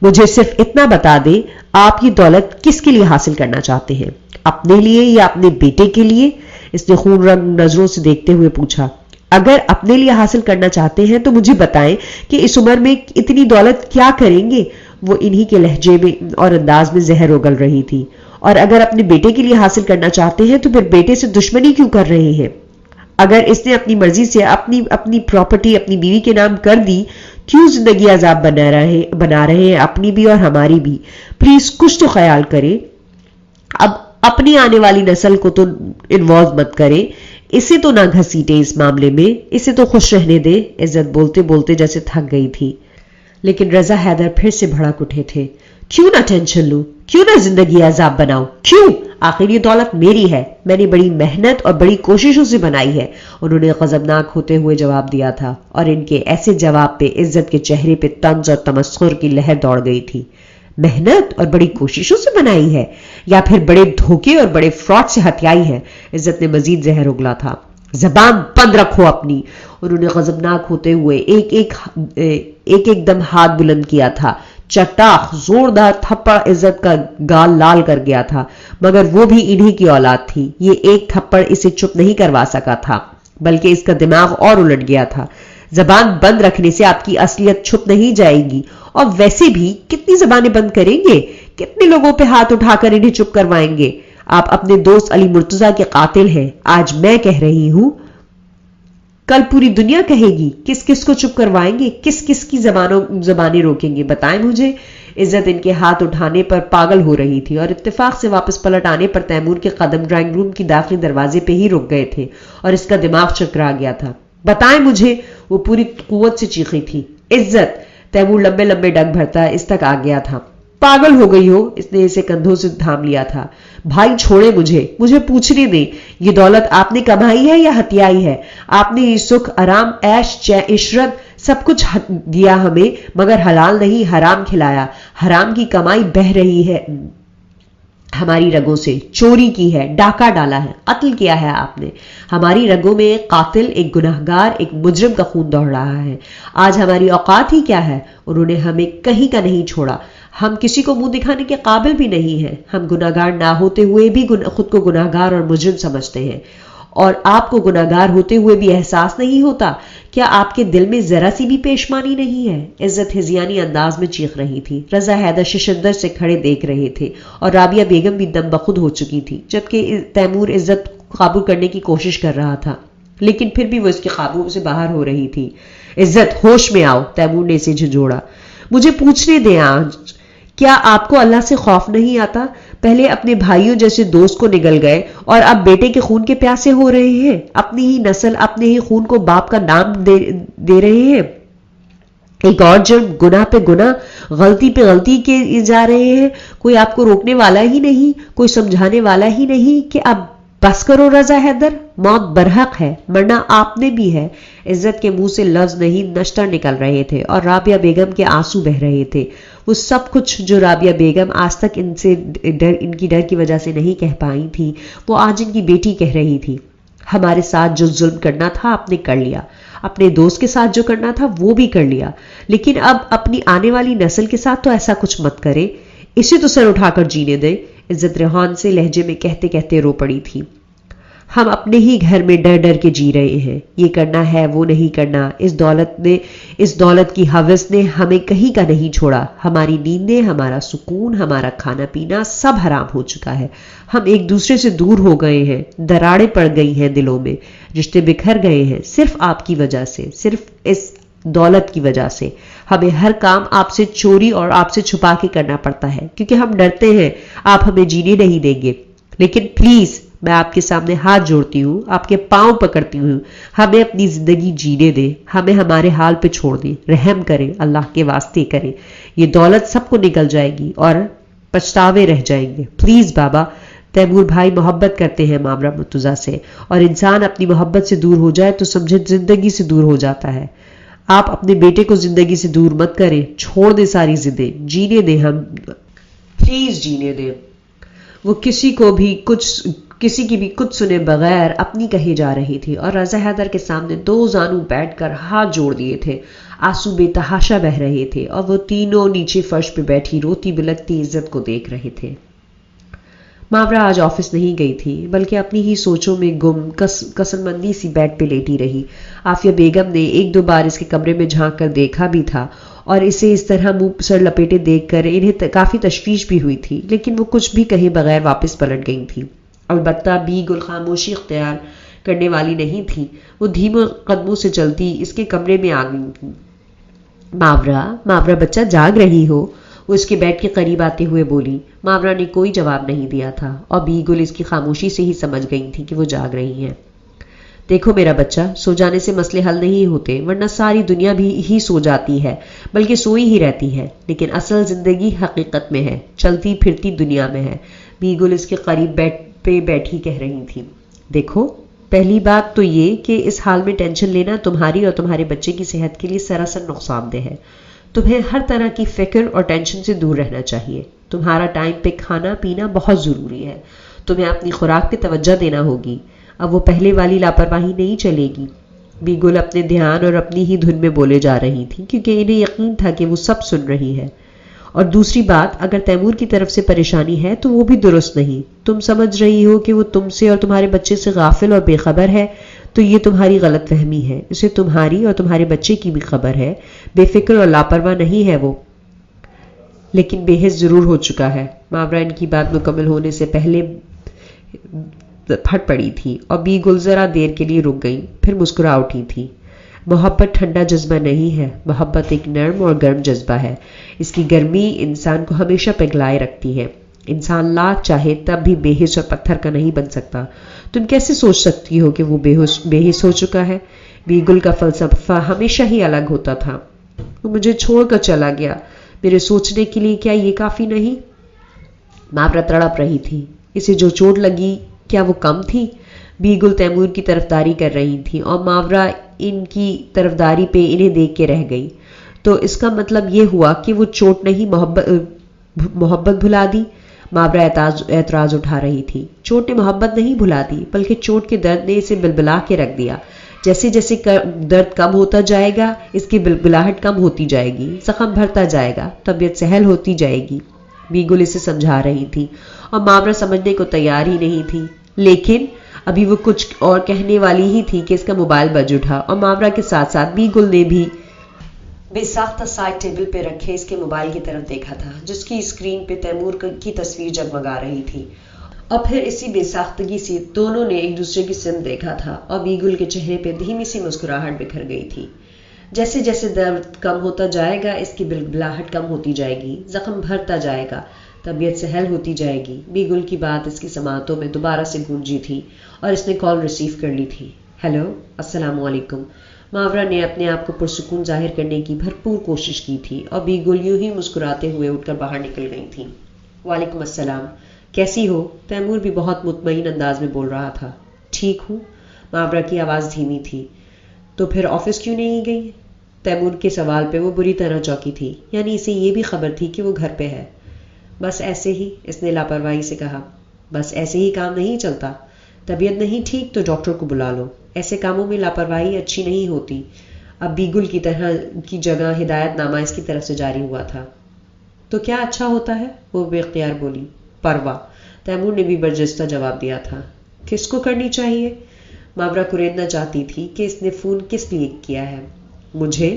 مجھے صرف اتنا بتا دیں، آپ یہ دولت کس کے لیے حاصل کرنا چاہتے ہیں؟ اپنے لیے یا اپنے بیٹے کے لیے؟ اس نے خون رنگ نظروں سے دیکھتے ہوئے پوچھا. اگر اپنے لیے حاصل کرنا چاہتے ہیں تو مجھے بتائیں کہ اس عمر میں اتنی دولت کیا کریں گے؟ وہ انہی کے لہجے میں اور انداز میں زہر اگل رہی تھی. اور اگر اپنے بیٹے کے لیے حاصل کرنا چاہتے ہیں تو پھر بیٹے سے دشمنی کیوں کر رہے ہیں؟ اگر اس نے اپنی مرضی سے اپنی پراپرٹی اپنی بیوی کے نام کر دی، کیوں زندگی عذاب بنا رہے ہیں اپنی بھی اور ہماری بھی؟ پلیز کچھ تو خیال کریں. اب اپنی آنے والی نسل کو تو انوالو مت کریں، اسے تو نہ گھسیٹے اس معاملے میں، اسے تو خوش رہنے دے. عزت بولتے بولتے جیسے تھک گئی تھی، لیکن رضا حیدر پھر سے بھڑک اٹھے تھے. کیوں نہ ٹینشن لوں، کیوں نہ زندگی عذاب بناؤں، کیوں؟ آخر یہ دولت میری ہے، میں نے بڑی محنت اور بڑی کوششوں سے بنائی ہے. انہوں نے غضبناک ہوتے ہوئے جواب دیا تھا، اور ان کے ایسے جواب پہ عزت کے چہرے پہ طنز اور تمسخر کی لہر دوڑ گئی تھی. محنت اور بڑی کوششوں سے بنائی ہے، یا پھر بڑے دھوکے اور بڑے فراڈ سے ہتھیائی ہے؟ عزت نے مزید زہر اگلا تھا. زبان بند رکھو اپنی. انہوں نے غضبناک ہوتے ہوئے ایک دم ہاتھ بلند کیا تھا. چٹاخ زوردار تھپڑ عزت کا گال لال کر گیا تھا، مگر وہ بھی انہی کی اولاد تھی. یہ ایک تھپڑ اسے چپ نہیں کروا سکا تھا، بلکہ اس کا دماغ اور الٹ گیا تھا. زبان بند رکھنے سے آپ کی اصلیت چھپ نہیں جائے گی، اور ویسے بھی کتنی زبانیں بند کریں گے؟ کتنے لوگوں پہ ہاتھ اٹھا کر انہیں چپ کروائیں گے؟ آپ اپنے دوست علی مرتضیٰ کے قاتل ہیں. آج میں کہہ رہی ہوں، کل پوری دنیا کہے گی. کس کس کو چپ کروائیں گے؟ کس کس کی زبانیں روکیں گے؟ بتائیں مجھے. عزت ان کے ہاتھ اٹھانے پر پاگل ہو رہی تھی، اور اتفاق سے واپس پلٹ آنے پر تیمور کے قدم ڈرائنگ روم کی داخلی دروازے پہ ہی رک گئے تھے، اور اس کا دماغ چکرا گیا تھا. بتائیں مجھے. وہ پوری قوت سے چیخی تھی. عزت. تیمور لمبے لمبے ڈگ بھرتا اس تک آ گیا تھا. پاگل ہو گئی ہو. اس نے اسے کندھوں سے تھام لیا تھا. بھائی چھوڑے مجھے پوچھنے دیں. یہ دولت آپ نے کمائی ہے یا ہتھیائی ہے؟ آپ نے یہ سکھ، آرام، عیش، عشرت سب کچھ دیا ہمیں، مگر حلال نہیں، حرام کھلایا. حرام کی کمائی بہہ رہی ہے ہماری رگوں سے. چوری کی ہے، ڈاکہ ڈالا ہے، قتل کیا ہے آپ نے. ہماری رگوں میں ایک قاتل، ایک گناہگار، ایک مجرم کا خون دوڑ رہا ہے. آج ہماری اوقات ہی کیا ہے؟ انہوں نے ہمیں کہیں کا نہیں چھوڑا. ہم کسی کو منہ دکھانے کے قابل بھی نہیں ہیں. ہم گناہگار نہ ہوتے ہوئے بھی خود کو گناہگار اور مجرم سمجھتے ہیں. اور آپ کو گناہگار ہوتے ہوئے بھی احساس نہیں ہوتا؟ کیا آپ کے دل میں ذرا سی بھی پیشمانی نہیں ہے؟ عزت ہزیانی انداز میں چیخ رہی تھی. رضا حیدر ششدر سے کھڑے دیکھ رہے تھے، اور رابعہ بیگم بھی دم بخود ہو چکی تھی، جبکہ تیمور عزت قابو کرنے کی کوشش کر رہا تھا، لیکن پھر بھی وہ اس کے قابو سے باہر ہو رہی تھی. عزت ہوش میں آؤ. تیمور نے اسے جھنجھوڑا. مجھے پوچھنے دیں. آج کیا آپ کو اللہ سے خوف نہیں آتا؟ پہلے اپنے بھائیوں جیسے دوست کو نگل گئے، اور اب بیٹے کے خون کے پیاسے ہو رہے ہیں. اپنی ہی نسل، اپنے ہی خون کو باپ کا نام دے رہے ہیں. ایک اور جرم، گناہ پہ گناہ، غلطی پہ غلطی کے جا رہے ہیں. کوئی آپ کو روکنے والا ہی نہیں، کوئی سمجھانے والا ہی نہیں کہ اب بس کرو. رضا حیدر، موت برحق ہے، مرنا آپ نے بھی ہے. عزت کے منہ سے لفظ نہیں نشتر نکل رہے تھے، اور رابعہ بیگم کے آنسو بہ رہے تھے. وہ سب کچھ جو رابعہ بیگم آج تک ان کی ڈر کی وجہ سے نہیں کہہ پائی تھی، وہ آج ان کی بیٹی کہہ رہی تھی. ہمارے ساتھ جو ظلم کرنا تھا آپ نے کر لیا، اپنے دوست کے ساتھ جو کرنا تھا وہ بھی کر لیا، لیکن اب اپنی آنے والی نسل کے ساتھ تو ایسا کچھ مت کرے. اسے تو سر اٹھا کر جینے دے. عزت ریحان سے لہجے میں کہتے کہتے رو پڑی تھی. ہم اپنے ہی گھر میں ڈر ڈر کے جی رہے ہیں. یہ کرنا ہے، وہ نہیں کرنا. اس دولت کی ہوس نے ہمیں کہیں کا نہیں چھوڑا. ہماری نیندیں، ہمارا سکون، ہمارا کھانا پینا سب حرام ہو چکا ہے. ہم ایک دوسرے سے دور ہو گئے ہیں، دراڑیں پڑ گئی ہیں دلوں میں، رشتے بکھر گئے ہیں، صرف آپ کی وجہ سے، صرف اس دولت کی وجہ سے. ہمیں ہر کام آپ سے چوری اور آپ سے چھپا کے کرنا پڑتا ہے کیونکہ ہم ڈرتے ہیں آپ ہمیں جینے نہیں دیں گے. لیکن پلیز میں آپ کے سامنے ہاتھ جوڑتی ہوں, آپ کے پاؤں پکڑتی ہوں, ہمیں اپنی زندگی جینے دیں, ہمیں ہمارے حال پہ چھوڑ دیں, رحم کریں, اللہ کے واسطے کریں. یہ دولت سب کو نکل جائے گی اور پچھتاوے رہ جائیں گے. پلیز بابا. تیمور بھائی محبت کرتے ہیں مامرہ مرتضیٰ سے, اور انسان اپنی محبت سے دور ہو جائے تو سمجھے زندگی سے دور ہو جاتا ہے. آپ اپنے بیٹے کو زندگی سے دور مت کریں, چھوڑ دیں ساری زندگی, جینے دیں, ہم پلیز جینے دیں. وہ کسی کی بھی کچھ سنے بغیر اپنی کہے جا رہی تھی اور رضا حیدر کے سامنے دو زانو بیٹھ کر ہاتھ جوڑ دیے تھے. آنسو بے تحاشا بہ رہے تھے اور وہ تینوں نیچے فرش پہ بیٹھی روتی بلکتی عزت کو دیکھ رہے تھے. ماورا آج آفس نہیں گئی تھی بلکہ اپنی ہی سوچوں میں گم کسن مندی سی بیڈ پہ لیٹی رہی. عافیہ بیگم نے ایک دو بار اس کے کمرے میں جھانک کر دیکھا بھی تھا اور اسے اس طرح منہ سر لپیٹے دیکھ کر انہیں کافی تشویش بھی ہوئی تھی, لیکن وہ کچھ بھی کہے بغیر واپس پلٹ گئی تھی. البتہ بی گل خاموشی اختیار کرنے والی نہیں تھی. وہ دھیمے قدموں سے چلتی اس کے کمرے میں آ گئی تھی. ماورا بچہ جاگ رہی ہو؟ وہ اس کے بیڈ کے قریب آتے ہوئے بولی. ماورا نے کوئی جواب نہیں دیا تھا اور بی گل اس کی خاموشی سے ہی سمجھ گئی تھی کہ وہ جاگ رہی ہیں. دیکھو میرا بچہ, سو جانے سے مسئلے حل نہیں ہوتے, ورنہ ساری دنیا بھی ہی سو جاتی ہے, بلکہ سوئی ہی رہتی ہے. لیکن اصل زندگی حقیقت میں ہے, چلتی پھرتی دنیا میں ہے. بی گل اس کے قریب بیڈ پہ بیٹھی کہہ رہی تھی. دیکھو, پہلی بات تو یہ کہ اس حال میں ٹینشن لینا تمہاری اور تمہارے بچے کی صحت کے لیے سراسر نقصان دہ ہے. تمہیں ہر طرح کی فکر اور ٹینشن سے دور رہنا چاہیے. تمہارا ٹائم پہ کھانا پینا بہت ضروری ہے. تمہیں اپنی خوراک پہ توجہ دینا ہوگی. اب وہ پہلے والی لاپرواہی نہیں چلے گی. بی گل اپنے دھیان اور اپنی ہی دھن میں بولے جا رہی تھی کیونکہ انہیں یقین تھا کہ وہ سب سن رہی ہے. اور دوسری بات, اگر تیمور کی طرف سے پریشانی ہے تو وہ بھی درست نہیں. تم سمجھ رہی ہو کہ وہ تم سے اور تمہارے بچے سے غافل اور بے خبر ہے, تو یہ تمہاری غلط فہمی ہے. اسے تمہاری اور تمہارے بچے کی بھی خبر ہے. بے فکر اور لاپرواہ نہیں ہے وہ, لیکن بے حس ضرور ہو چکا ہے. ماورا ان کی بات مکمل ہونے سے پہلے پھٹ پڑی تھی اور بی گل ذرا دیر کے لیے رک گئی, پھر مسکرا اٹھی تھی. محبت ٹھنڈا جذبہ نہیں ہے, محبت ایک نرم اور گرم جذبہ ہے. اس کی گرمی انسان کو ہمیشہ پگھلائے رکھتی ہے. انسان لاکھ چاہے تب بھی بے حس اور پتھر کا نہیں بن سکتا. تم کیسے سوچ سکتی ہو کہ وہ بے حس ہو چکا ہے؟ بی گل کا فلسفہ ہمیشہ ہی الگ ہوتا تھا. وہ مجھے چھوڑ کر چلا گیا, میرے سوچنے کے لیے کیا یہ کافی نہیں؟ ماورا تڑپ رہی تھی. اسے جو چوٹ لگی کیا وہ کم تھی؟ بی گل تیمور کی طرفداری کر رہی تھی اور ماورا ان کی طرفداری پہ انہیں دیکھ کے رہ گئی. تو اس کا مطلب یہ ہوا کہ وہ چوٹ نہیں محبت بھلا دی. ماورا اعتراض اٹھا رہی تھی. چوٹ نے محبت نہیں بھلا دی, بلکہ چوٹ کے درد نے اسے بلبلا کے رکھ دیا. جیسے جیسے درد کم ہوتا جائے گا اس کی بلبلاہٹ کم ہوتی جائے گی, زخم بھرتا جائے گا, طبیعت سہل ہوتی جائے گی. بی گل اسے سمجھا رہی تھی اور ماورا سمجھنے کو تیار ہی نہیں تھی. لیکن ابھی وہ کچھ اور کہنے والی ہی تھی کہ اس کا موبائل بج اٹھا اور ماورا کے ساتھ ساتھ بی گل نے بھی بے ساختہ سائڈ ٹیبل پہ رکھے اس کے موبائل کی طرف دیکھا تھا, جس کی اسکرین پہ تیمور کی تصویر جگمگا رہی تھی. اور پھر اسی بے ساختگی سے دونوں نے ایک دوسرے کی سمت دیکھا تھا اور بی گل کے چہرے پہ دھیمی سی مسکراہٹ بکھر گئی تھی. جیسے جیسے درد کم ہوتا جائے گا اس کی بلبلاہٹ کم ہوتی جائے گی, زخم بھرتا جائے گا, طبیعت سہل ہوتی جائے گی. بی گل کی بات اس کی سماعتوں میں دوبارہ سے گونجی تھی اور اس نے کال ریسیو کر لی تھی. ہیلو, السلام علیکم. ماورا نے اپنے آپ کو پرسکون ظاہر کرنے کی بھرپور کوشش کی تھی اور بی گل یوں ہی مسکراتے ہوئے اٹھ کر باہر نکل گئی تھی. وعلیکم السلام, کیسی ہو؟ تیمور بھی بہت مطمئن انداز میں بول رہا تھا. ٹھیک ہوں. ماورا کی آواز دھیمی تھی. تو پھر آفس کیوں نہیں گئی؟ تیمور کے سوال پہ وہ بری طرح چونکی تھی, یعنی اسے یہ بھی خبر تھی کہ وہ گھر پہ ہے. بس ایسے ہی, اس نے لاپرواہی سے کہا. بس ایسے ہی کام نہیں چلتا. طبیعت نہیں ٹھیک تو ڈاکٹر کو بلا لو. ایسے کاموں میں لاپرواہی اچھی نہیں ہوتی. اب بی گل کی طرح کی جگہ ہدایت نامہ اس کی طرف سے جاری ہوا تھا. تو کیا اچھا ہوتا ہے؟ وہ بے اختیار بولی. پرواہ, تیمور نے بھی برجستہ جواب دیا تھا. کس کو کرنی چاہیے؟ ماورا کوریدنا چاہتی تھی کہ اس نے فون کس لیے کیا ہے. مجھے.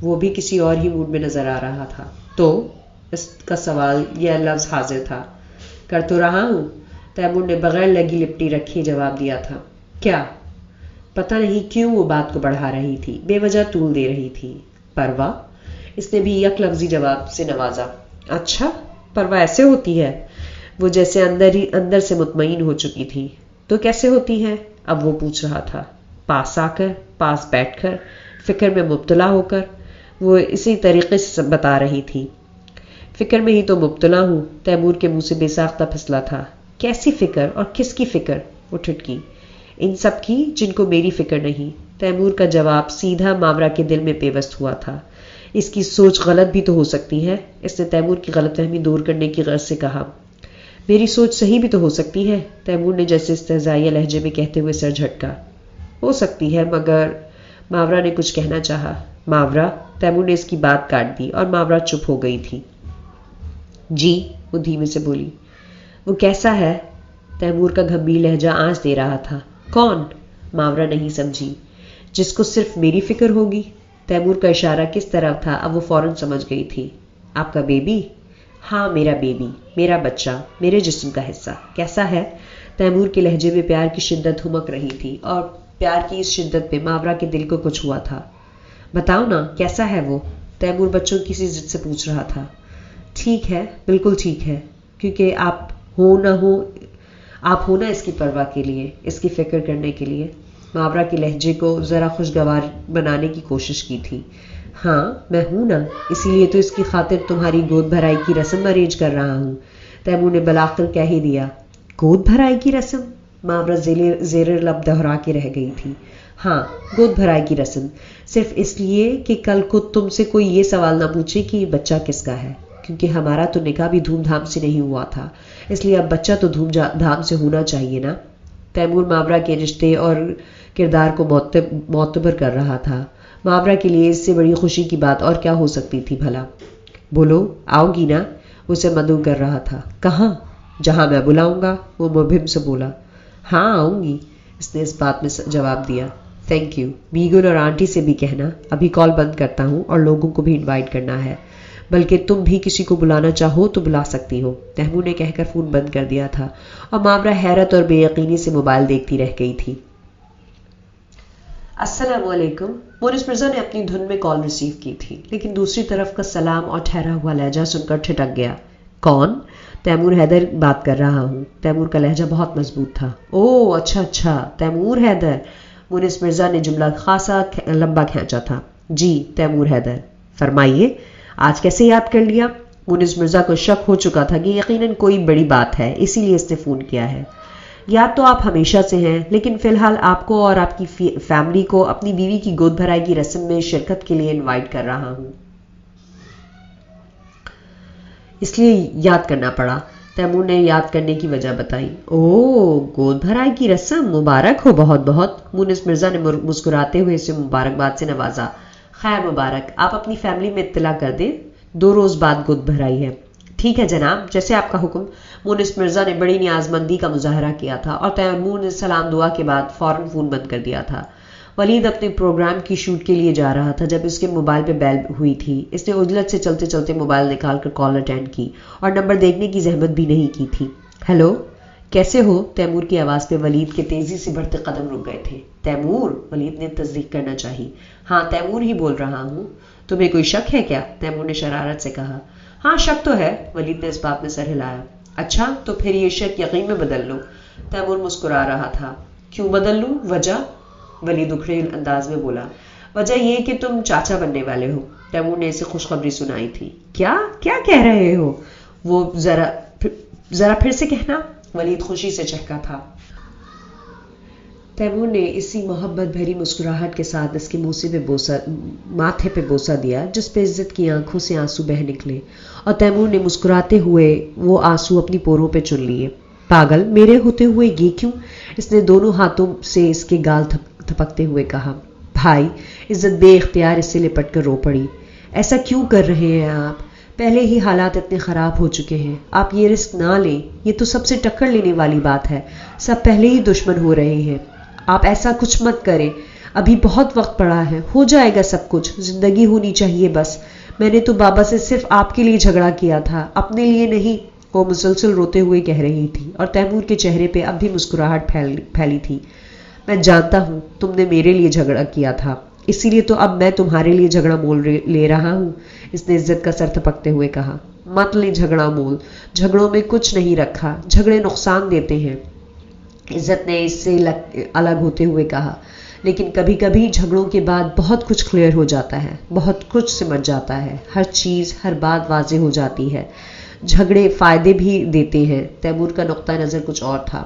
وہ بھی کسی اور ہی موڈ میں نظر آ رہا تھا. تو اس کا سوال یا لفظ حاضر تھا. کر تو رہا ہوں, تیمور نے بغیر لگی لپٹی رکھی جواب دیا تھا. کیا؟ پتہ نہیں کیوں وہ بات کو بڑھا رہی تھی، بے وجہ طول دے رہی تھی۔ پروا؟ اس نے بھی یک لفظی جواب سے نوازا۔ اچھا، پروا ایسے ہوتی ہے؟ وہ جیسے اندر سے مطمئن ہو چکی تھی۔ تو کیسے ہوتی ہے؟ اب وہ پوچھ رہا تھا، پاس آ کر، پاس بیٹھ کر، فکر میں مبتلا ہو کر۔ وہ اسی طریقے سے بتا رہی تھی۔ فکر میں ہی تو مبتلا ہوں، تیمور کے منہ سے بے ساختہ پھسلا تھا۔ کیسی فکر اور کس کی فکر؟ وہ ٹھٹکی۔ ان سب کی جن کو میری فکر نہیں۔ تیمور کا جواب سیدھا ماورا کے دل میں پیوست ہوا تھا۔ اس کی سوچ غلط بھی تو ہو سکتی ہے۔ اس نے تیمور کی غلط فہمی دور کرنے کی غرض سے کہا۔ میری سوچ صحیح بھی تو ہو سکتی ہے، تیمور نے جیسے استہزائیہ لہجے میں کہتے ہوئے سر جھٹکا۔ ہو سکتی ہے مگر، ماورا نے کچھ کہنا چاہا۔ ماورا؟ تیمور نے اس کی بات کاٹ دی اور ماورا چپ ہو گئی تھی۔ جی، وہ دھیمے سے بولی۔ وہ کیسا ہے؟ تیمور کا گھمبیر لہجہ آنچ دے رہا تھا۔ کون؟ ماورا نہیں سمجھی۔ جس کو صرف میری فکر ہوگی؟ تیمور کا اشارہ کس طرف تھا اب وہ فوراً سمجھ گئی تھی۔ آپ کا بیبی؟ ہاں، میرا بیبی، میرا بچہ، میرے جسم کا حصہ۔ کیسا ہے؟ تیمور کے لہجے میں پیار کی شدت ہمک رہی تھی اور پیار کی اس شدت پہ ماورا کے دل کو کچھ ہوا تھا۔ بتاؤ نا، کیسا ہے وہ؟ تیمور بچوں کی سی ضد سے پوچھ رہا تھا۔ ٹھیک ہے، بالکل ٹھیک ہے، کیونکہ آپ ہو نا اس کی پرواہ کے لیے، اس کی فکر کرنے کے لیے۔ ماورا کے لہجے کو ذرا خوشگوار بنانے کی کوشش کی تھی۔ ہاں، میں ہوں نا، اسی لیے تو اس کی خاطر تمہاری گود بھرائی کی رسم ارینج کر رہا ہوں۔ تیمور نے بلاخر کہہ ہی دیا۔ گود بھرائی کی رسم؟ ماورا زیر لب دہرا کے رہ گئی تھی۔ ہاں، گود بھرائی کی رسم، صرف اس لیے کہ کل کو تم سے کوئی یہ سوال نہ پوچھے کہ یہ بچہ کس کا ہے، کیونکہ ہمارا تو نکاح بھی دھوم دھام سے نہیں ہوا تھا، اس لیے اب بچہ تو دھوم دھام سے ہونا چاہیے نا۔ تیمور ماورا کے رشتے اور کردار کو معتبر کر رہا تھا۔ ماورا کے لیے اس سے بڑی خوشی کی بات اور کیا ہو سکتی تھی بھلا؟ بولو، آؤ گی نا؟ اسے مدعو کر رہا تھا۔ کہاں؟ جہاں میں بلاؤں گا، وہ مبہم سے بولا۔ ہاں، آؤں گی، اس نے اس بات میں جواب دیا۔ تھینک یو، میگن اور آنٹی سے بھی کہنا، ابھی کال بند کرتا ہوں اور لوگوں کو بھی انوائٹ کرنا ہے، بلکہ تم بھی کسی کو بلانا چاہو تو بلا سکتی ہو۔ تیمور نے کہہ کر فون بند کر دیا تھا اور ماورا حیرت اور بے یقینی سے موبائل دیکھتی رہ گئی تھی۔ السلام علیکم۔ مونس مرزا نے اپنی دھن میں کال ریسیو کی تھی، لیکن دوسری طرف کا سلام اور ٹھہرا ہوا لہجہ سن کر ٹھٹک گیا۔ کون؟ تیمور حیدر بات کر رہا ہوں۔ تیمور کا لہجہ بہت مضبوط تھا۔ اوہ، اچھا، تیمور حیدر۔ مونس مرزا نے جملہ خاصا لمبا کھینچا تھا۔ جی، تیمور حیدر، فرمائیے، آج کیسے یاد کر لیا؟ مونس مرزا کو شک ہو چکا تھا کہ یقیناً کوئی بڑی بات ہے، اسی لیے اس نے فون کیا ہے۔ یاد تو آپ ہمیشہ سے ہیں، لیکن فی الحال آپ کو اور آپ کی فیملی کو اپنی بیوی کی گود بھرائی کی رسم میں شرکت کے لیے انوائٹ کر رہا ہوں، اس لیے یاد کرنا پڑا۔ تیمور نے یاد کرنے کی وجہ بتائی۔ اوہ، گود بھرائی کی رسم، مبارک ہو بہت بہت۔ مونس مرزا نے مسکراتے ہوئے اسے مبارکباد سے نوازا۔ خیر مبارک، آپ اپنی فیملی میں اطلاع کر دیں، 2 روز بعد گود بھرائی ہے۔ ٹھیک ہے جناب، جیسے آپ کا حکم۔ مونس مرزا نے بڑی نیازمندی کا مظاہرہ کیا تھا اور تیمور نے سلام دعا کے بعد فوراً فون بند کر دیا تھا۔ ولید اپنے پروگرام کی شوٹ کے لیے جا رہا تھا جب اس کے موبائل پہ بیل ہوئی تھی۔ اس نے عجلت سے چلتے چلتے موبائل نکال کر کال اٹینڈ کی اور نمبر دیکھنے کی زحمت بھی نہیں کی تھی۔ ہیلو، کیسے ہو؟ تیمور کی آواز پہ ولید کے تیزی سے بڑھتے قدم رک گئے تھے۔ تیمور؟ ولید نے تصدیق کرنا چاہی۔ ہاں، تیمور ہی بول رہا ہوں۔ تمہیں کوئی شک ہے کیا؟ تیمور نے شرارت سے کہا۔ ہاں، شک تو ہے، ولید نے اس بات میں سر ہلایا۔ اچھا، تو پھر یہ شک یقین میں بدل لو۔ تیمور مسکرا رہا تھا۔ کیوں بدل لوں؟ وجہ؟ ولید اکھڑے انداز میں بولا۔ وجہ یہ کہ تم چاچا بننے والے ہو۔ تیمور نے اسے خوشخبری سنائی تھی۔ کیا کہہ رہے ہو؟ وہ ذرا پھر سے کہنا۔ ولید خوشی سے چہکا تھا۔ تیمور نے اسی محبت بھری مسکراہٹ کے ساتھ اس کے ماتھے پہ بوسہ دیا جس پہ عزت کی آنکھوں سے آنسو بہہ نکلے، اور تیمور نے مسکراتے ہوئے وہ آنسو اپنی پوروں پہ چن لیے۔ پاگل، میرے ہوتے ہوئے یہ کیوں؟ اس نے دونوں ہاتھوں سے اس کے گال تھپکتے ہوئے کہا۔ بھائی، عزت بے اختیار اس سے لپٹ کر رو پڑی۔ ایسا کیوں کر رہے ہیں آپ؟ پہلے ہی حالات اتنے خراب ہو چکے ہیں، آپ یہ رسک نہ لیں، یہ تو سب سے ٹکر لینے والی بات ہے، سب پہلے ہی دشمن ہو رہے ہیں، آپ ایسا کچھ مت کریں، ابھی بہت وقت پڑا ہے، ہو جائے گا سب کچھ، زندگی ہونی چاہیے بس۔ میں نے تو بابا سے صرف آپ کے لیے جھگڑا کیا تھا، اپنے لیے نہیں، وہ مسلسل روتے ہوئے کہہ رہی تھی اور تیمور کے چہرے پہ اب بھی مسکراہٹ پھیلی تھی۔ میں جانتا ہوں تم نے میرے لیے جھگڑا کیا تھا، اسی لیے تو اب میں تمہارے لیے جھگڑا مول لے رہا ہوں، اس نے عزت کا سر تھپکتے ہوئے کہا۔ مت لے جھگڑا مول، جھگڑوں میں کچھ نہیں رکھا، جھگڑے نقصان دیتے ہیں، عزت نے اس سے الگ ہوتے ہوئے کہا۔ لیکن کبھی کبھی جھگڑوں کے بعد بہت کچھ کلیئر ہو جاتا ہے، بہت کچھ سمجھ جاتا ہے، ہر چیز، ہر بات واضح ہو جاتی ہے۔ جھگڑے فائدے بھی دیتے ہیں۔ تیمور کا نقطہ نظر کچھ اور تھا۔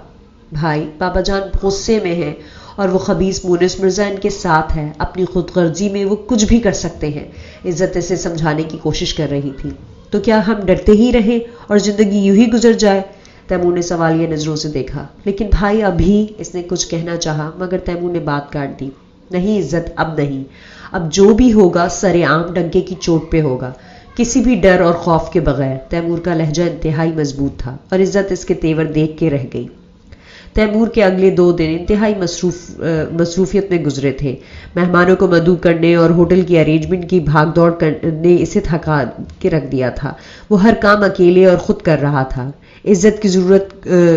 بھائی، بابا جان غصے میں ہیں اور وہ خبیث مونس مرزا ان کے ساتھ ہے، اپنی خود غرضی میں وہ کچھ بھی کر سکتے ہیں۔ عزت اسے سمجھانے کی کوشش کر رہی تھی۔ تو کیا ہم ڈرتے ہی رہیں اور زندگی یوں ہی گزر جائے؟ تیمور نے سوالیہ نظروں سے دیکھا۔ لیکن بھائی ابھی، اس نے کچھ کہنا چاہا مگر تیمور نے بات کاٹ دی۔ نہیں عزت، اب نہیں، اب جو بھی ہوگا سر عام ڈنکے کی چوٹ پہ ہوگا، کسی بھی ڈر اور خوف کے بغیر۔ تیمور کا لہجہ انتہائی مضبوط تھا اور عزت اس کے تیور دیکھ کے رہ گئی۔ تیمور کے اگلے 2 دن انتہائی مصروفیت میں گزرے تھے۔ مہمانوں کو مدعو کرنے اور ہوٹل کی ارینجمنٹ کی بھاگ دوڑ نے اسے تھکا کے رکھ دیا تھا۔ وہ ہر کام اکیلے اور خود کر رہا تھا۔ عزت کی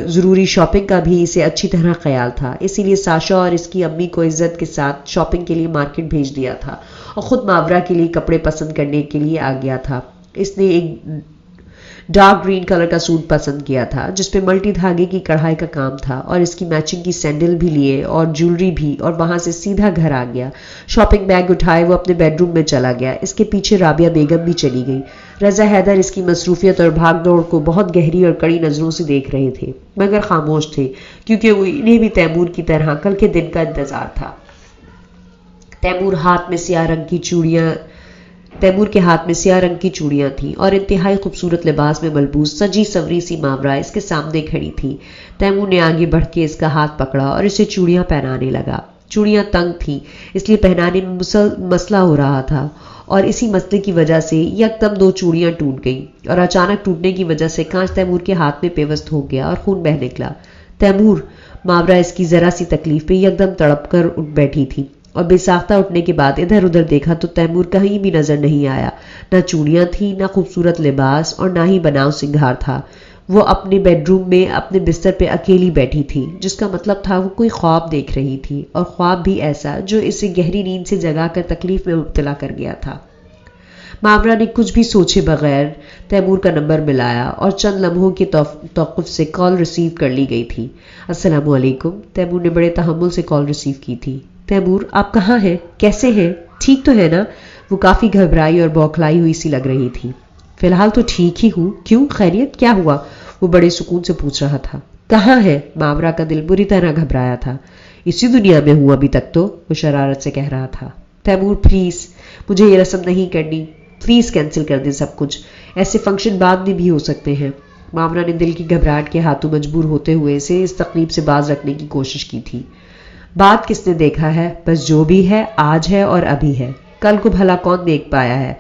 ضروری شاپنگ کا بھی اسے اچھی طرح خیال تھا، اسی لیے ساشا اور اس کی امی کو عزت کے ساتھ شاپنگ کے لیے مارکیٹ بھیج دیا تھا اور خود ماورا کے لیے کپڑے پسند کرنے کے لیے آ گیا تھا۔ اس نے ایک ڈارک گرین کلر کا سوٹ پسند کیا تھا جس پہ ملٹی دھاگے کی کڑھائی کا کام تھا، اور اس کی میچنگ کی سینڈل بھی لیے اور جیولری بھی، اور وہاں سے سیدھا گھر آ گیا۔ شاپنگ بیگ اٹھائے وہ اپنے بیڈ روم میں چلا گیا۔ اس کے پیچھے رابعہ بیگم بھی چلی گئی۔ رضا حیدر اس کی مصروفیت اور بھاگ دوڑ کو بہت گہری اور کڑی نظروں سے دیکھ رہے تھے، مگر خاموش تھے، کیونکہ وہ انہیں بھی تیمور کی طرح کل کے دن کا انتظار تھا۔ تیمور کے ہاتھ میں سیاہ رنگ کی چوڑیاں تھیں اور انتہائی خوبصورت لباس میں ملبوس سجی سوری سی ماورا اس کے سامنے کھڑی تھی۔ تیمور نے آگے بڑھ کے اس کا ہاتھ پکڑا اور اسے چوڑیاں پہنانے لگا۔ چوڑیاں تنگ تھیں، اس لیے پہنانے میں مسئلہ ہو رہا تھا، اور اسی مسئلے کی وجہ سے یکدم 2 چوڑیاں ٹوٹ گئیں، اور اچانک ٹوٹنے کی وجہ سے کانچ تیمور کے ہاتھ میں پیوست ہو گیا اور خون بہہ نکلا۔ تیمور! ماورا اس کی ذرا سی تکلیف پہ یکدم تڑپ کر اٹھ بیٹھی تھی، اور بے ساختہ اٹھنے کے بعد ادھر ادھر دیکھا تو تیمور کہیں بھی نظر نہیں آیا۔ نہ چوڑیاں تھیں، نہ خوبصورت لباس، اور نہ ہی بناؤ سنگھار تھا۔ وہ اپنے بیڈ روم میں اپنے بستر پہ اکیلی بیٹھی تھی، جس کا مطلب تھا وہ کوئی خواب دیکھ رہی تھی، اور خواب بھی ایسا جو اسے گہری نیند سے جگا کر تکلیف میں مبتلا کر گیا تھا۔ ماورا نے کچھ بھی سوچے بغیر تیمور کا نمبر ملایا اور چند لمحوں کے توقف سے کال ریسیو کر لی گئی تھی۔ السلام علیکم۔ تیمور نے بڑے تحمل سے کال ریسیو کی تھی۔ تیمور، آپ کہاں ہیں؟ کیسے ہیں؟ ٹھیک تو ہے نا؟ وہ کافی گھبرائی اور بوکھلائی ہوئی سی لگ رہی تھی۔ فی الحال تو ٹھیک ہی ہوں۔ کیوں؟ خیریت؟ کیا ہوا؟ وہ بڑے سکون سے پوچھ رہا تھا۔ کہاں ہے؟ ماورا کا دل بری طرح گھبرایا تھا۔ اسی دنیا میں ہوں ابھی تک تو، وہ شرارت سے کہہ رہا تھا۔ تیمور پلیز، مجھے یہ رسم نہیں کرنی، پلیز کینسل کر دیں سب کچھ، ایسے فنکشن بعد میں بھی ہو سکتے ہیں۔ ماورا نے دل کی گھبراہٹ کے ہاتھوں مجبور ہوتے ہوئے اسے اس تقریب سے باز رکھنے کی کوشش کی تھی۔ بات کس نے دیکھا ہے؟ بس جو بھی ہے آج ہے اور ابھی ہے، کل کو بھلا کون دیکھ پایا ہے؟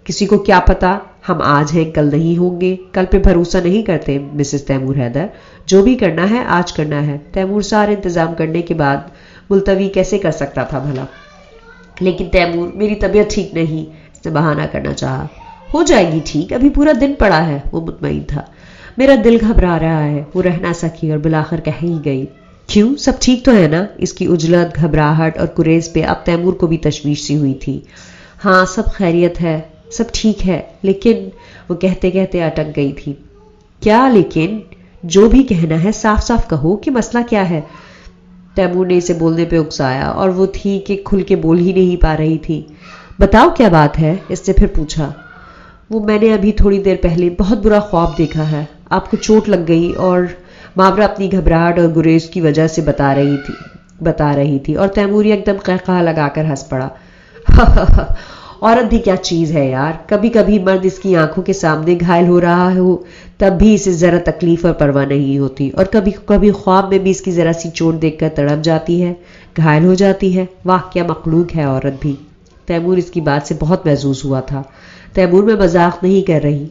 کسی کو کیا پتا ہم آج ہیں کل نہیں ہوں گے؟ کل پہ بھروسہ نہیں کرتے مسز تیمور حیدر، جو بھی کرنا ہے آج کرنا ہے۔ تیمور سارے انتظام کرنے کے بعد ملتوی کیسے کر سکتا تھا بھلا؟ لیکن تیمور، میری طبیعت ٹھیک نہیں، اس نے بہانہ کرنا چاہا۔ ہو جائے گی ٹھیک، ابھی پورا دن پڑا ہے، وہ مطمئن تھا۔ میرا دل گھبرا رہا ہے، وہ رہ نہ سکی اور بلاخر کہہ ہی گئی۔ کیوں؟ سب ٹھیک تو ہے نا؟ اس کی عجلت، گھبراہٹ اور گریز پہ اب تیمور کو بھی تشویش سی ہوئی تھی۔ ہاں سب خیریت ہے، سب ٹھیک ہے، لیکن وہ کہتے کہتے اٹک گئی تھی۔ کیا لیکن؟ جو بھی کہنا ہے صاف صاف کہو کہ مسئلہ کیا ہے؟ تیمور نے اسے بولنے پہ اکسایا اور وہ تھی کہ کھل کے بول ہی نہیں پا رہی تھی۔ بتاؤ کیا بات ہے؟ اس نے پھر پوچھا۔ وہ میں نے ابھی تھوڑی دیر پہلے بہت برا خواب دیکھا ہے، آپ کو چوٹ لگ گئی، اور ماورا اپنی گھبراہٹ اور گریز کی وجہ سے بتا رہی تھی اور تیمور ایک دم قہقہہ لگا کر ہنس پڑا۔ عورت بھی کیا چیز ہے یار، کبھی کبھی مرد اس کی آنکھوں کے سامنے گھائل ہو رہا ہو تب بھی اسے ذرا تکلیف اور پرواہ نہیں ہوتی، اور کبھی کبھی خواب میں بھی اس کی ذرا سی چوٹ دیکھ کر تڑپ جاتی ہے، گھائل ہو جاتی ہے۔ واہ کیا مخلوق ہے عورت بھی۔ تیمور اس کی بات سے بہت محظوظ ہوا تھا۔ تیمور میں مذاق نہیں کر رہی،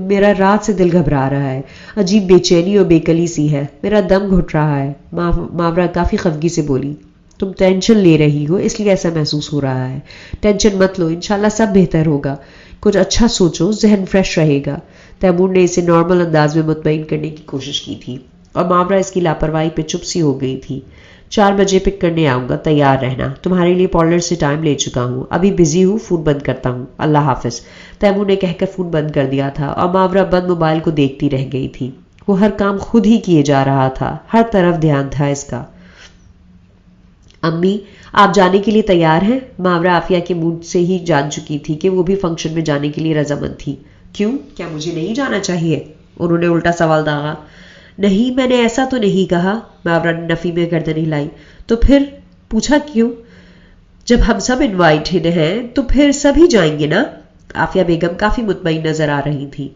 میرا رات سے دل گھبرا رہا ہے، عجیب بے چینی اور بےکلی سی ہے، میرا دم گھٹ رہا ہے۔ ماورا کافی خفگی سے بولی۔ تم ٹینشن لے رہی ہو اس لیے ایسا محسوس ہو رہا ہے، ٹینشن مت لو، انشاءاللہ سب بہتر ہوگا، کچھ اچھا سوچو، ذہن فریش رہے گا۔ تیمور نے اسے نارمل انداز میں مطمئن کرنے کی کوشش کی تھی، اور ماورا اس کی لاپرواہی پہ چپ سی ہو گئی تھی۔ 4 بجے پک کرنے آؤں گا، تیار رہنا، تمہارے لیے پارلر سے ٹائم لے چکا ہوں، ابھی بزی ہوں، فون بند کرتا ہوں، اللہ حافظ۔ تیمور نے کہہ کر فون بند کر دیا تھا اور ماورا بند موبائل کو دیکھتی رہ گئی تھی۔ وہ ہر کام خود ہی کیے جا رہا تھا، ہر طرف دھیان تھا اس کا۔ امی آپ جانے کے لیے تیار ہیں؟ ماورا عافیہ کے موڈ سے ہی جان چکی تھی کہ وہ بھی فنکشن میں جانے کے لیے رضامند تھی۔ کیوں، کیا مجھے نہیں جانا چاہیے؟ انہوں نے الٹا سوال داغا۔ نہیں، میں نے ایسا تو نہیں کہا، ماورا نے نفی میں گردن ہلائی۔ تو پھر پوچھا کیوں؟ جب ہم سب انوائٹڈ ہیں تو پھر سبھی جائیں گے نا؟ عافیہ بیگم کافی مطمئن نظر آ رہی تھی۔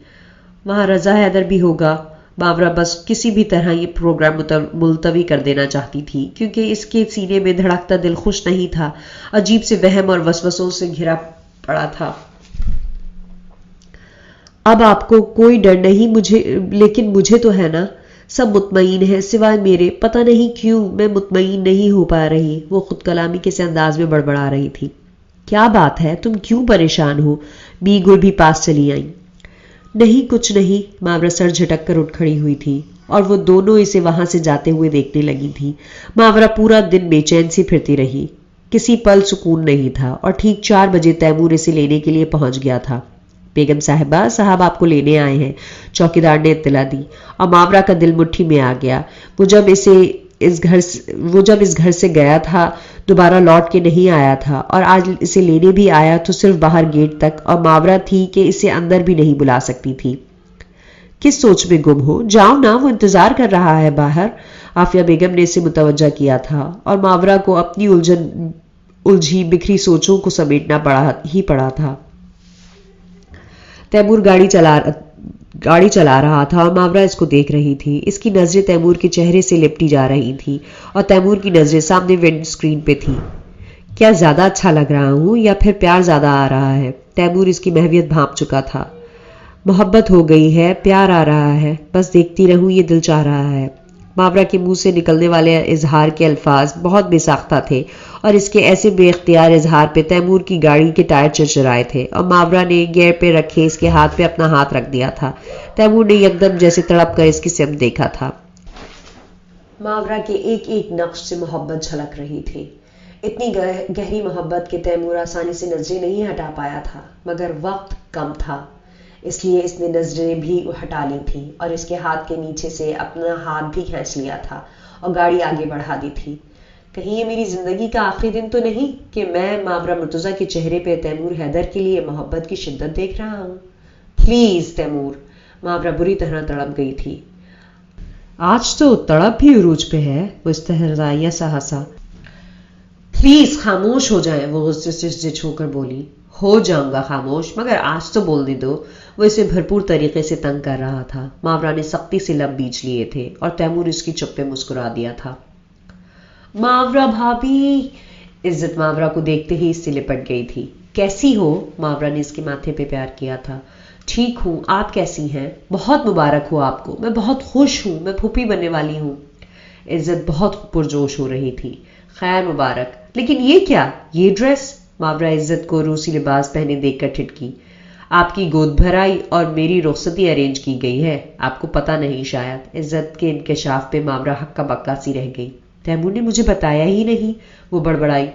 وہاں رضا حیدر بھی ہوگا۔ ماورا بس کسی بھی طرح یہ پروگرام ملتوی کر دینا چاہتی تھی کیونکہ اس کے سینے میں دھڑکتا دل خوش نہیں تھا، عجیب سے وہم اور وسوسوں سے گھرا پڑا تھا۔ اب آپ کو کوئی ڈر نہیں، لیکن مجھے تو ہے نا؟ سب مطمئن ہیں سوائے میرے، پتہ نہیں کیوں میں مطمئن نہیں ہو پا رہی۔ وہ خود کلامی کے سے انداز میں بڑبڑا رہی تھی۔ کیا بات ہے، تم کیوں پریشان ہو؟ بی گل بھی پاس چلی آئیں۔ نہیں کچھ نہیں، ماورا سر جھٹک کر اٹھ کھڑی ہوئی تھی اور وہ دونوں اسے وہاں سے جاتے ہوئے دیکھنے لگی تھی۔ ماورا پورا دن بے چین سی پھرتی رہی، کسی پل سکون نہیں تھا، اور ٹھیک 4 بجے تیمور اسے لینے کے لیے پہنچ گیا تھا۔ بیگم صاحبہ، صاحب آپ کو لینے آئے ہیں، چوکیدار نے اطلاع دی، اور ماورا کا دل مٹھی میں آ گیا۔ وہ جب اس گھر سے گیا تھا دوبارہ لوٹ کے نہیں آیا تھا، اور آج اسے لینے بھی آیا تو صرف باہر گیٹ تک، اور ماورا تھی کہ اسے اندر بھی نہیں بلا سکتی تھی۔ کس سوچ میں گم ہو؟ جاؤ نا، وہ انتظار کر رہا ہے باہر۔ عافیہ بیگم نے اسے متوجہ کیا تھا اور ماورا کو اپنی الجھی بکھری سوچوں کو سمیٹنا پڑا تھا۔ تیمور گاڑی چلا رہا تھا اور ماورا اس کو دیکھ رہی تھی۔ اس کی نظریں تیمور کے چہرے سے لپٹی جا رہی تھی اور تیمور کی نظریں سامنے ونڈ سکرین پہ تھی۔ کیا زیادہ اچھا لگ رہا ہوں یا پھر پیار زیادہ آ رہا ہے؟ تیمور اس کی مہویت بھانپ چکا تھا۔ محبت ہو گئی ہے، پیار آ رہا ہے، بس دیکھتی رہوں، یہ دل چاہ رہا ہے۔ ماورا کے منہ سے نکلنے والے اظہار کے الفاظ بہت بے ساختہ تھے، اور اس کے ایسے بے اختیار اظہار پہ تیمور کی گاڑی کے ٹائر چرچرائے تھے، اور ماورا نے گیئر پہ رکھے اس کے ہاتھ پہ اپنا ہاتھ رکھ دیا تھا۔ تیمور نے یکدم جیسے تڑپ کر اس کی سمت دیکھا تھا۔ ماورا کے ایک ایک نقش سے محبت جھلک رہی تھی، اتنی گہری محبت کہ تیمور آسانی سے نظریں نہیں ہٹا پایا تھا، مگر وقت کم تھا، اس لیے اس نے نظریں بھی ہٹا لی تھی اور اس کے ہاتھ کے نیچے سے اپنا ہاتھ بھی کھینچ لیا تھا اور گاڑی آگے بڑھا دی تھی۔ کہیں یہ میری زندگی کا آخری دن تو نہیں کہ میں ماورا مرتضیٰ کے چہرے پہ تیمور حیدر کے لیے محبت کی شدت دیکھ رہا ہوں؟ پلیز تیمور، ماورا بری طرح تڑپ گئی تھی۔ آج تو تڑپ بھی عروج پہ ہے، وہ استہزائیہ سا ہنسا۔ پلیز خاموش ہو جائیں، وہ غصے سے زچ ہو کر بولی۔ ہو جاؤں گا خاموش، مگر آج تو بولنے دو۔ وہ اسے بھرپور طریقے سے تنگ کر رہا تھا۔ ماورا نے سختی سے لب بیچ لیے تھے اور تیمور اس کی چپ پہ مسکرا دیا تھا۔ ماورا بھابی، عزت ماورا کو دیکھتے ہی اس سے لپٹ گئی تھی۔ کیسی ہو؟ ماورا نے اس کے ماتھے پہ پیار کیا تھا۔ ٹھیک ہوں، آپ کیسی ہیں؟ بہت مبارک ہو آپ کو، میں بہت خوش ہوں، میں پھوپھی بننے والی ہوں۔ عزت بہت پرجوش ہو رہی تھی۔ خیر مبارک، لیکن یہ کیا، یہ ڈریس؟ ماورا عزت کو روسی لباس پہنے دیکھ کر ٹھٹکی۔ آپ کی گود بھرائی اور میری رخصتی ارینج کی گئی ہے، آپ کو پتہ نہیں شاید۔ عزت کے انکشاف پہ ماورا ہکا بکا سی رہ گئی۔ تیمور نے مجھے بتایا ہی نہیں، وہ بڑبڑائی۔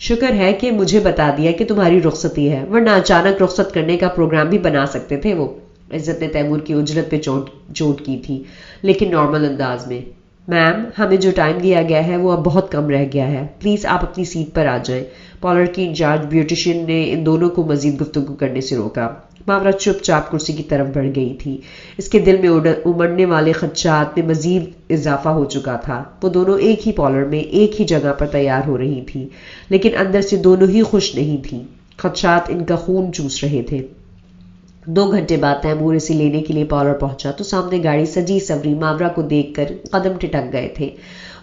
شکر ہے کہ مجھے بتا دیا کہ تمہاری رخصتی ہے، ورنہ اچانک رخصت کرنے کا پروگرام بھی بنا سکتے تھے وہ۔ عزت نے تیمور کی اجلت پہ چوٹ کی تھی، لیکن نارمل انداز میں۔ میم، ہمیں جو ٹائم دیا گیا ہے وہ اب بہت کم رہ گیا ہے، پلیز آپ اپنی سیٹ پر آ جائیں۔ پارلر کی انچارج بیوٹیشین نے ان دونوں کو مزید گفتگو کرنے سے روکا۔ ماورا چپ چاپ کرسی کی طرف بڑھ گئی تھی۔ اس کے دل میں امڑنے والے خدشات میں مزید اضافہ ہو چکا تھا۔ وہ دونوں ایک ہی پارلر میں ایک ہی جگہ پر تیار ہو رہی تھی، لیکن اندر سے دونوں ہی خوش نہیں تھی۔ خدشات ان کا خون چوس رہے تھے۔ 2 گھنٹے بعد تیمور اسے لینے کے لیے پارلر پہنچا تو سامنے گاڑی سجی سوری ماورا کو دیکھ کر قدم ٹھٹک گئے تھے۔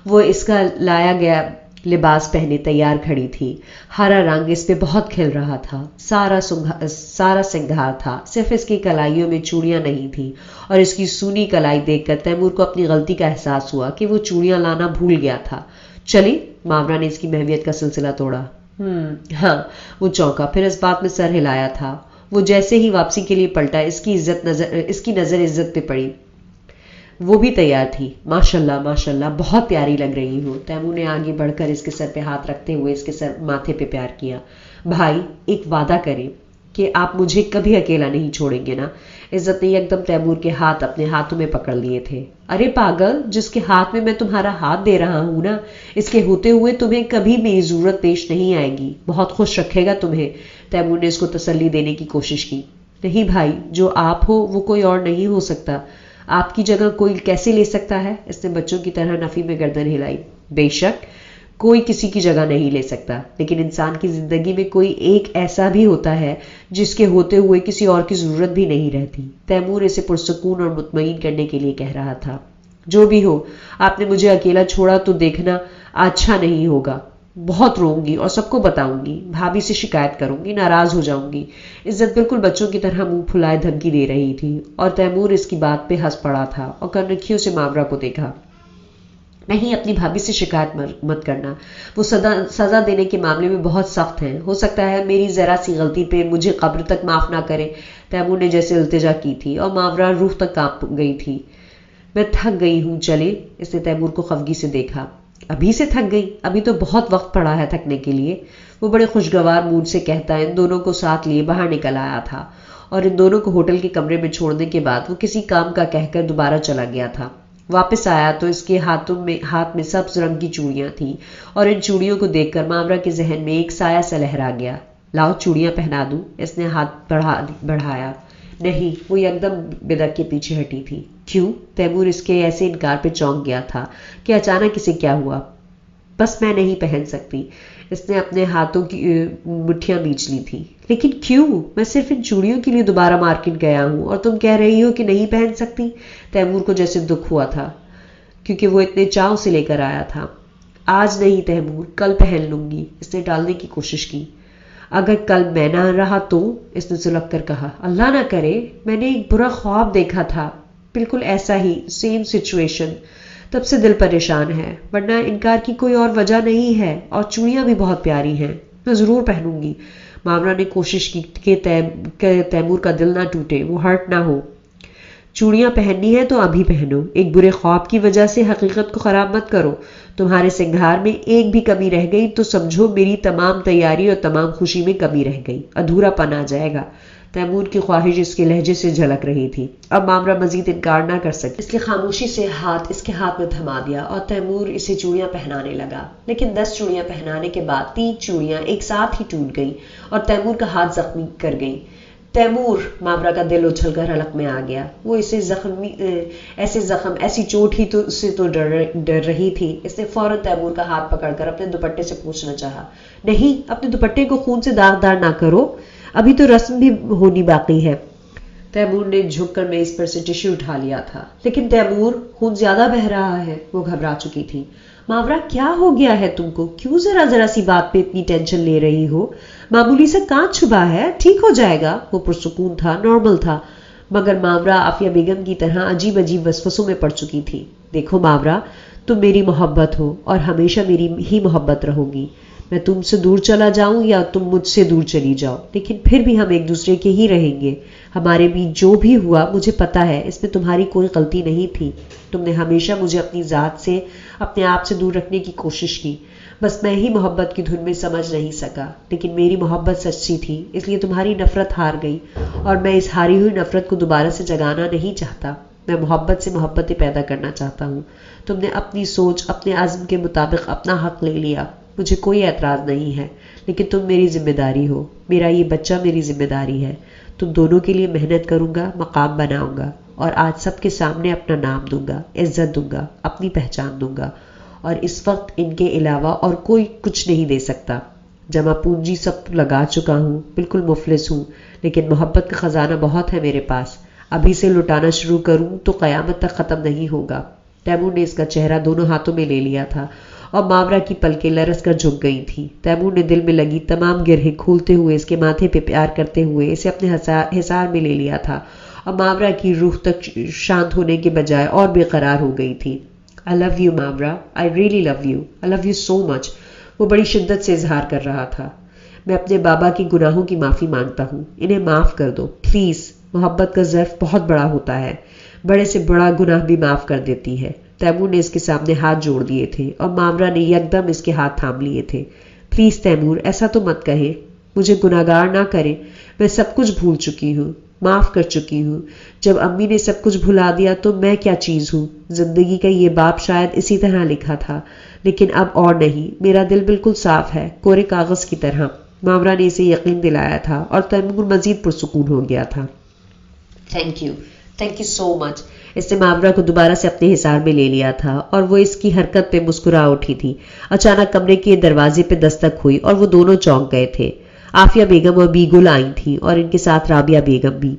وہ اس کا لایا گیا لباس پہنے تیار کھڑی تھی۔ ہرا رنگ اس پہ بہت کھل رہا تھا، سارا سنگھار تھا، صرف اس کی کلائیوں میں چوڑیاں نہیں تھیں، اور اس کی سونی کلائی دیکھ کر تیمور کو اپنی غلطی کا احساس ہوا کہ وہ چوڑیاں لانا بھول گیا تھا۔ چلی، ماورا نے اس کی مہویت کا سلسلہ توڑا۔ ہاں، وہ چونکا، پھر اس بات میں سر ہلایا تھا۔ وہ جیسے ہی واپسی کے لیے پلٹا، اس کی نظر عزت پہ پڑی۔ وہ بھی تیار تھی. ماشاءاللہ ماشاءاللہ بہت پیاری لگ رہی ہو. تیمور نے آگے بڑھ کر اس کے سر پہ ہاتھ رکھتے ہوئے اس کے ماتھے پہ پیار کیا. بھائی ایک وعدہ کریں کہ آپ مجھے کبھی اکیلا نہیں چھوڑیں گے نا؟ عزت نے ایک دم تیمور کے ہاتھ اپنے ہاتھوں میں پکڑ لیے تھے. ارے پاگل، جس کے ہاتھ میں میں تمہارا ہاتھ دے رہا ہوں نا، اس کے ہوتے ہوئے تمہیں کبھی میری ضرورت پیش نہیں آئے گی. بہت خوش رکھے گا تمہیں. تیمور نے اس کو تسلی دینے کی کوشش کی. نہیں بھائی، جو آپ ہو وہ کوئی اور نہیں ہو سکتا. آپ کی جگہ کوئی کیسے لے سکتا ہے؟ اس نے بچوں کی طرح نفی میں گردن ہلائی. بے شک کوئی کسی کی جگہ نہیں لے سکتا، لیکن انسان کی زندگی میں کوئی ایک ایسا بھی ہوتا ہے جس کے ہوتے ہوئے کسی اور کی ضرورت بھی نہیں رہتی. تیمور اسے پرسکون اور مطمئن کرنے کے لیے کہہ رہا تھا. جو بھی ہو، آپ نے مجھے اکیلا چھوڑا تو دیکھنا اچھا نہیں ہوگا. بہت روں گی اور سب کو بتاؤں گی. بھابھی سے شکایت کروں گی، ناراض ہو جاؤں گی. عزت بالکل بچوں کی طرح منہ پھلائے دھمکی دے رہی تھی اور تیمور اس کی بات پہ ہنس پڑا تھا اور کنکھیوں سے ماورا کو دیکھا. نہیں، اپنی بھابھی سے شکایت مت کرنا. وہ سزا دینے کے معاملے میں بہت سخت ہیں. ہو سکتا ہے میری ذرا سی غلطی پہ مجھے قبر تک معاف نہ کرے. تیمور نے جیسے التجا کی تھی اور ماورا روح تک کانپ گئی تھی. میں تھک گئی ہوں، چلے. اس نے تیمور کو خفگی سے دیکھا. ابھی سے تھک گئی؟ ابھی تو بہت وقت پڑا ہے تھکنے کے لیے. وہ بڑے خوشگوار موڈ سے کہتا ان دونوں کو ساتھ لیے باہر نکل آیا تھا اور ان دونوں کو ہوٹل کے کمرے میں چھوڑنے کے بعد وہ کسی کام کا کہہ کر دوبارہ چلا گیا تھا. واپس آیا تو اس کے ہاتھ میں سبز رنگ کی چوڑیاں تھیں اور ان چوڑیوں کو دیکھ کر ماورا کے ذہن میں ایک سایہ سا لہرا گیا. لاؤ چوڑیاں پہنا دوں. اس نے ہاتھ بڑھایا. نہیں، وہ ایک دم بدک کے پیچھے ہٹی تھی. کیوں؟ تیمور اس کے ایسے انکار پہ چونک گیا تھا کہ اچانک اسے کیا ہوا. بس میں نہیں پہن سکتی. اس نے اپنے ہاتھوں کی مٹھیاں بیچ لی تھی. لیکن کیوں؟ میں صرف ان چوڑیوں کے لیے دوبارہ مارکیٹ گیا ہوں اور تم کہہ رہی ہو کہ نہیں پہن سکتی. تیمور کو جیسے دکھ ہوا تھا کیونکہ وہ اتنے چاؤ سے لے کر آیا تھا. آج نہیں تیمور، کل پہن لوں گی. اس نے ٹالنے کی کوشش کی. اگر کل میں نہ رہا تو؟ اس نے سلگ کر کہا. اللہ نہ کرے. میں نے ایک برا خواب دیکھا تھا، بالکل ایسا ہی، سیم سچویشن. تب سے دل پریشان ہے، ورنہ انکار کی کوئی اور وجہ نہیں ہے. اور چوڑیاں بھی بہت پیاری ہیں، میں ضرور پہنوں گی. ماورا نے کوشش کی کہ تیمور کا دل نہ ٹوٹے، وہ ہرٹ نہ ہو. چوڑیاں پہننی ہے تو ابھی پہنو. ایک برے خواب کی وجہ سے حقیقت کو خراب مت کرو. تمہارے سنگھار میں ایک بھی کمی رہ گئی تو سمجھو میری تمام تیاری اور تمام خوشی میں کمی رہ گئی، ادھورا پن آ جائے گا. تیمور کی خواہش اس کے لہجے سے جھلک رہی تھی. اب ماورا مزید انکار نہ کر سکتی، اس لیے خاموشی سے ہاتھ اس کے ہاتھ میں تھما دیا اور تیمور اسے چوڑیاں پہنانے لگا. لیکن 10 چوڑیاں پہنانے کے بعد 3 چوڑیاں ایک ساتھ ہی ٹوٹ گئی اور تیمور کا ہاتھ زخمی کر گئی. تیمور! ماورا کا دل اچھل کر حلق میں آ گیا. وہ ایسی چوٹ ہی سے تو ڈر رہی تھی. اس نے فوراً تیمور کا ہاتھ پکڑ کر اپنے دوپٹے سے پوچھنا چاہا. نہیں، اپنے دوپٹے کو خون سے داغدار نہ کرو، ابھی تو رسم بھی ہونی باقی ہے. تیمور نے جھک کر میز پر سے ٹشو اٹھا لیا تھا. لیکن تیمور، خون زیادہ بہہ رہا ہے. وہ گھبرا چکی تھی. ماورا کیا ہو گیا ہے تم کو؟ کیوں ذرا سی بات پہ اتنی ٹینشن لے رہی ہو؟ معمولی سا کانچ چھپا ہے، ٹھیک ہو جائے گا. وہ پرسکون تھا، نارمل تھا، مگر ماورا عافیہ بیگم کی طرح عجیب وسوسوں میں پڑ چکی تھی. دیکھو ماورا، تم میری محبت ہو اور ہمیشہ میری ہی محبت رہو گی. میں تم سے دور چلا جاؤں یا تم مجھ سے دور چلی جاؤ، لیکن پھر بھی ہم ایک دوسرے کے ہی رہیں گے. ہمارے بیچ جو بھی ہوا مجھے پتا ہے اس میں تمہاری کوئی غلطی نہیں تھی. تم نے ہمیشہ مجھے اپنی ذات سے، اپنے آپ سے دور رکھنے کی کوشش کی. بس میں ہی محبت کی دھن میں سمجھ نہیں سکا. لیکن میری محبت سچی تھی، اس لیے تمہاری نفرت ہار گئی اور میں اس ہاری ہوئی نفرت کو دوبارہ سے جگانا نہیں چاہتا. میں محبت سے محبتیں پیدا کرنا چاہتا ہوں. تم نے اپنی سوچ، اپنے عزم کے مطابق اپنا حق لے لیا، مجھے کوئی اعتراض نہیں ہے. لیکن تم میری ذمہ داری ہو. میرا یہ بچہ میری ذمہ داری ہے. تم دونوں کے لیے محنت کروں گا، مقام بناؤں گا اور آج سب کے سامنے اپنا نام دوں گا، عزت دوں گا، اپنی پہچان دوں گا. اور اس وقت ان کے علاوہ اور کوئی کچھ نہیں دے سکتا. جمع پونجی سب لگا چکا ہوں، بالکل مفلس ہوں، لیکن محبت کا خزانہ بہت ہے میرے پاس. ابھی سے لٹانا شروع کروں تو قیامت تک ختم نہیں ہوگا. تیمور نے اس کا چہرہ دونوں ہاتھوں میں لے لیا تھا اور ماورا کی پلکیں لرز کر جھک گئی تھیں. تیمور نے دل میں لگی تمام گرہیں کھولتے ہوئے اس کے ماتھے پہ پیار کرتے ہوئے اسے اپنے حصار میں لے لیا تھا اور ماورا کی روح تک شانت ہونے کے بجائے اور بے قرار ہو گئی تھی. I love you Mawra. I really love you. I love you so much. وہ بڑی شدت سے اظہار کر رہا تھا. میں اپنے بابا کی گناہوں کی معافی مانگتا ہوں، انہیں معاف کر دو پلیز. محبت کا ظرف بہت بڑا ہوتا ہے، بڑے سے بڑا گناہ بھی معاف کر دیتی ہے۔ تیمور نے اس کے سامنے ہاتھ جوڑ دیے تھے اور مامرا نے یکدم اس کے ہاتھ تھام لیے تھے۔ پلیز تیمور، ایسا تو مت کہے، مجھے گناہگار نہ کرے، میں سب کچھ بھول چکی ہوں، معاف کر چکی ہوں۔ جب امی نے سب کچھ بھلا دیا تو میں کیا چیز ہوں؟ زندگی کا یہ باب شاید اسی طرح لکھا تھا، لیکن اب اور نہیں، میرا دل بالکل صاف ہے، کورے کاغذ کی طرح۔ مامرا نے اسے یقین دلایا تھا اور تیمور مزید پرسکون ہو گیا تھا۔ تھینک یو سو مچ۔ اس نے مامرا کو دوبارہ سے اپنے حصار میں لے لیا تھا اور وہ اس کی حرکت پہ مسکرا اٹھی تھی۔ اچانک کمرے کے دروازے پہ دستک ہوئی اور وہ دونوں چونک گئے تھے۔ عافیہ بیگم اور بیگل آئی تھیں اور ان کے ساتھ رابعہ بیگم بھی۔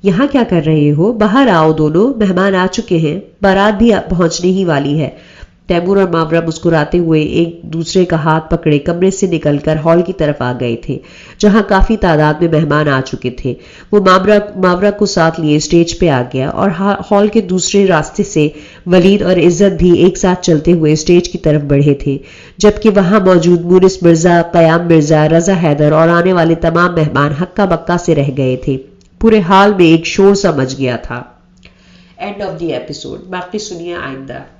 یہاں کیا کر رہے ہو؟ باہر آؤ دونوں، مہمان آ چکے ہیں، بارات بھی پہنچنے ہی والی ہے۔ تیمور اور مامرا مسکراتے ہوئے ایک دوسرے کا ہاتھ پکڑے کمرے سے نکل کر ہال کی طرف آ گئے تھے، جہاں کافی تعداد میں مہمان آ چکے تھے۔ وہ مامرا کو ساتھ لیے اسٹیج پہ آ گیا اور ہال کے دوسرے راستے سے ولید اور عزت بھی ایک ساتھ چلتے ہوئے اسٹیج کی طرف بڑھے تھے، جبکہ وہاں موجود مونس مرزا، قیام مرزا، رضا حیدر اور آنے والے تمام مہمان ہکا بکا سے رہ گئے تھے۔ پورے حال میں ایک شور سا مچ گیا تھا۔ And of the episode. باقی سنیے آئندہ۔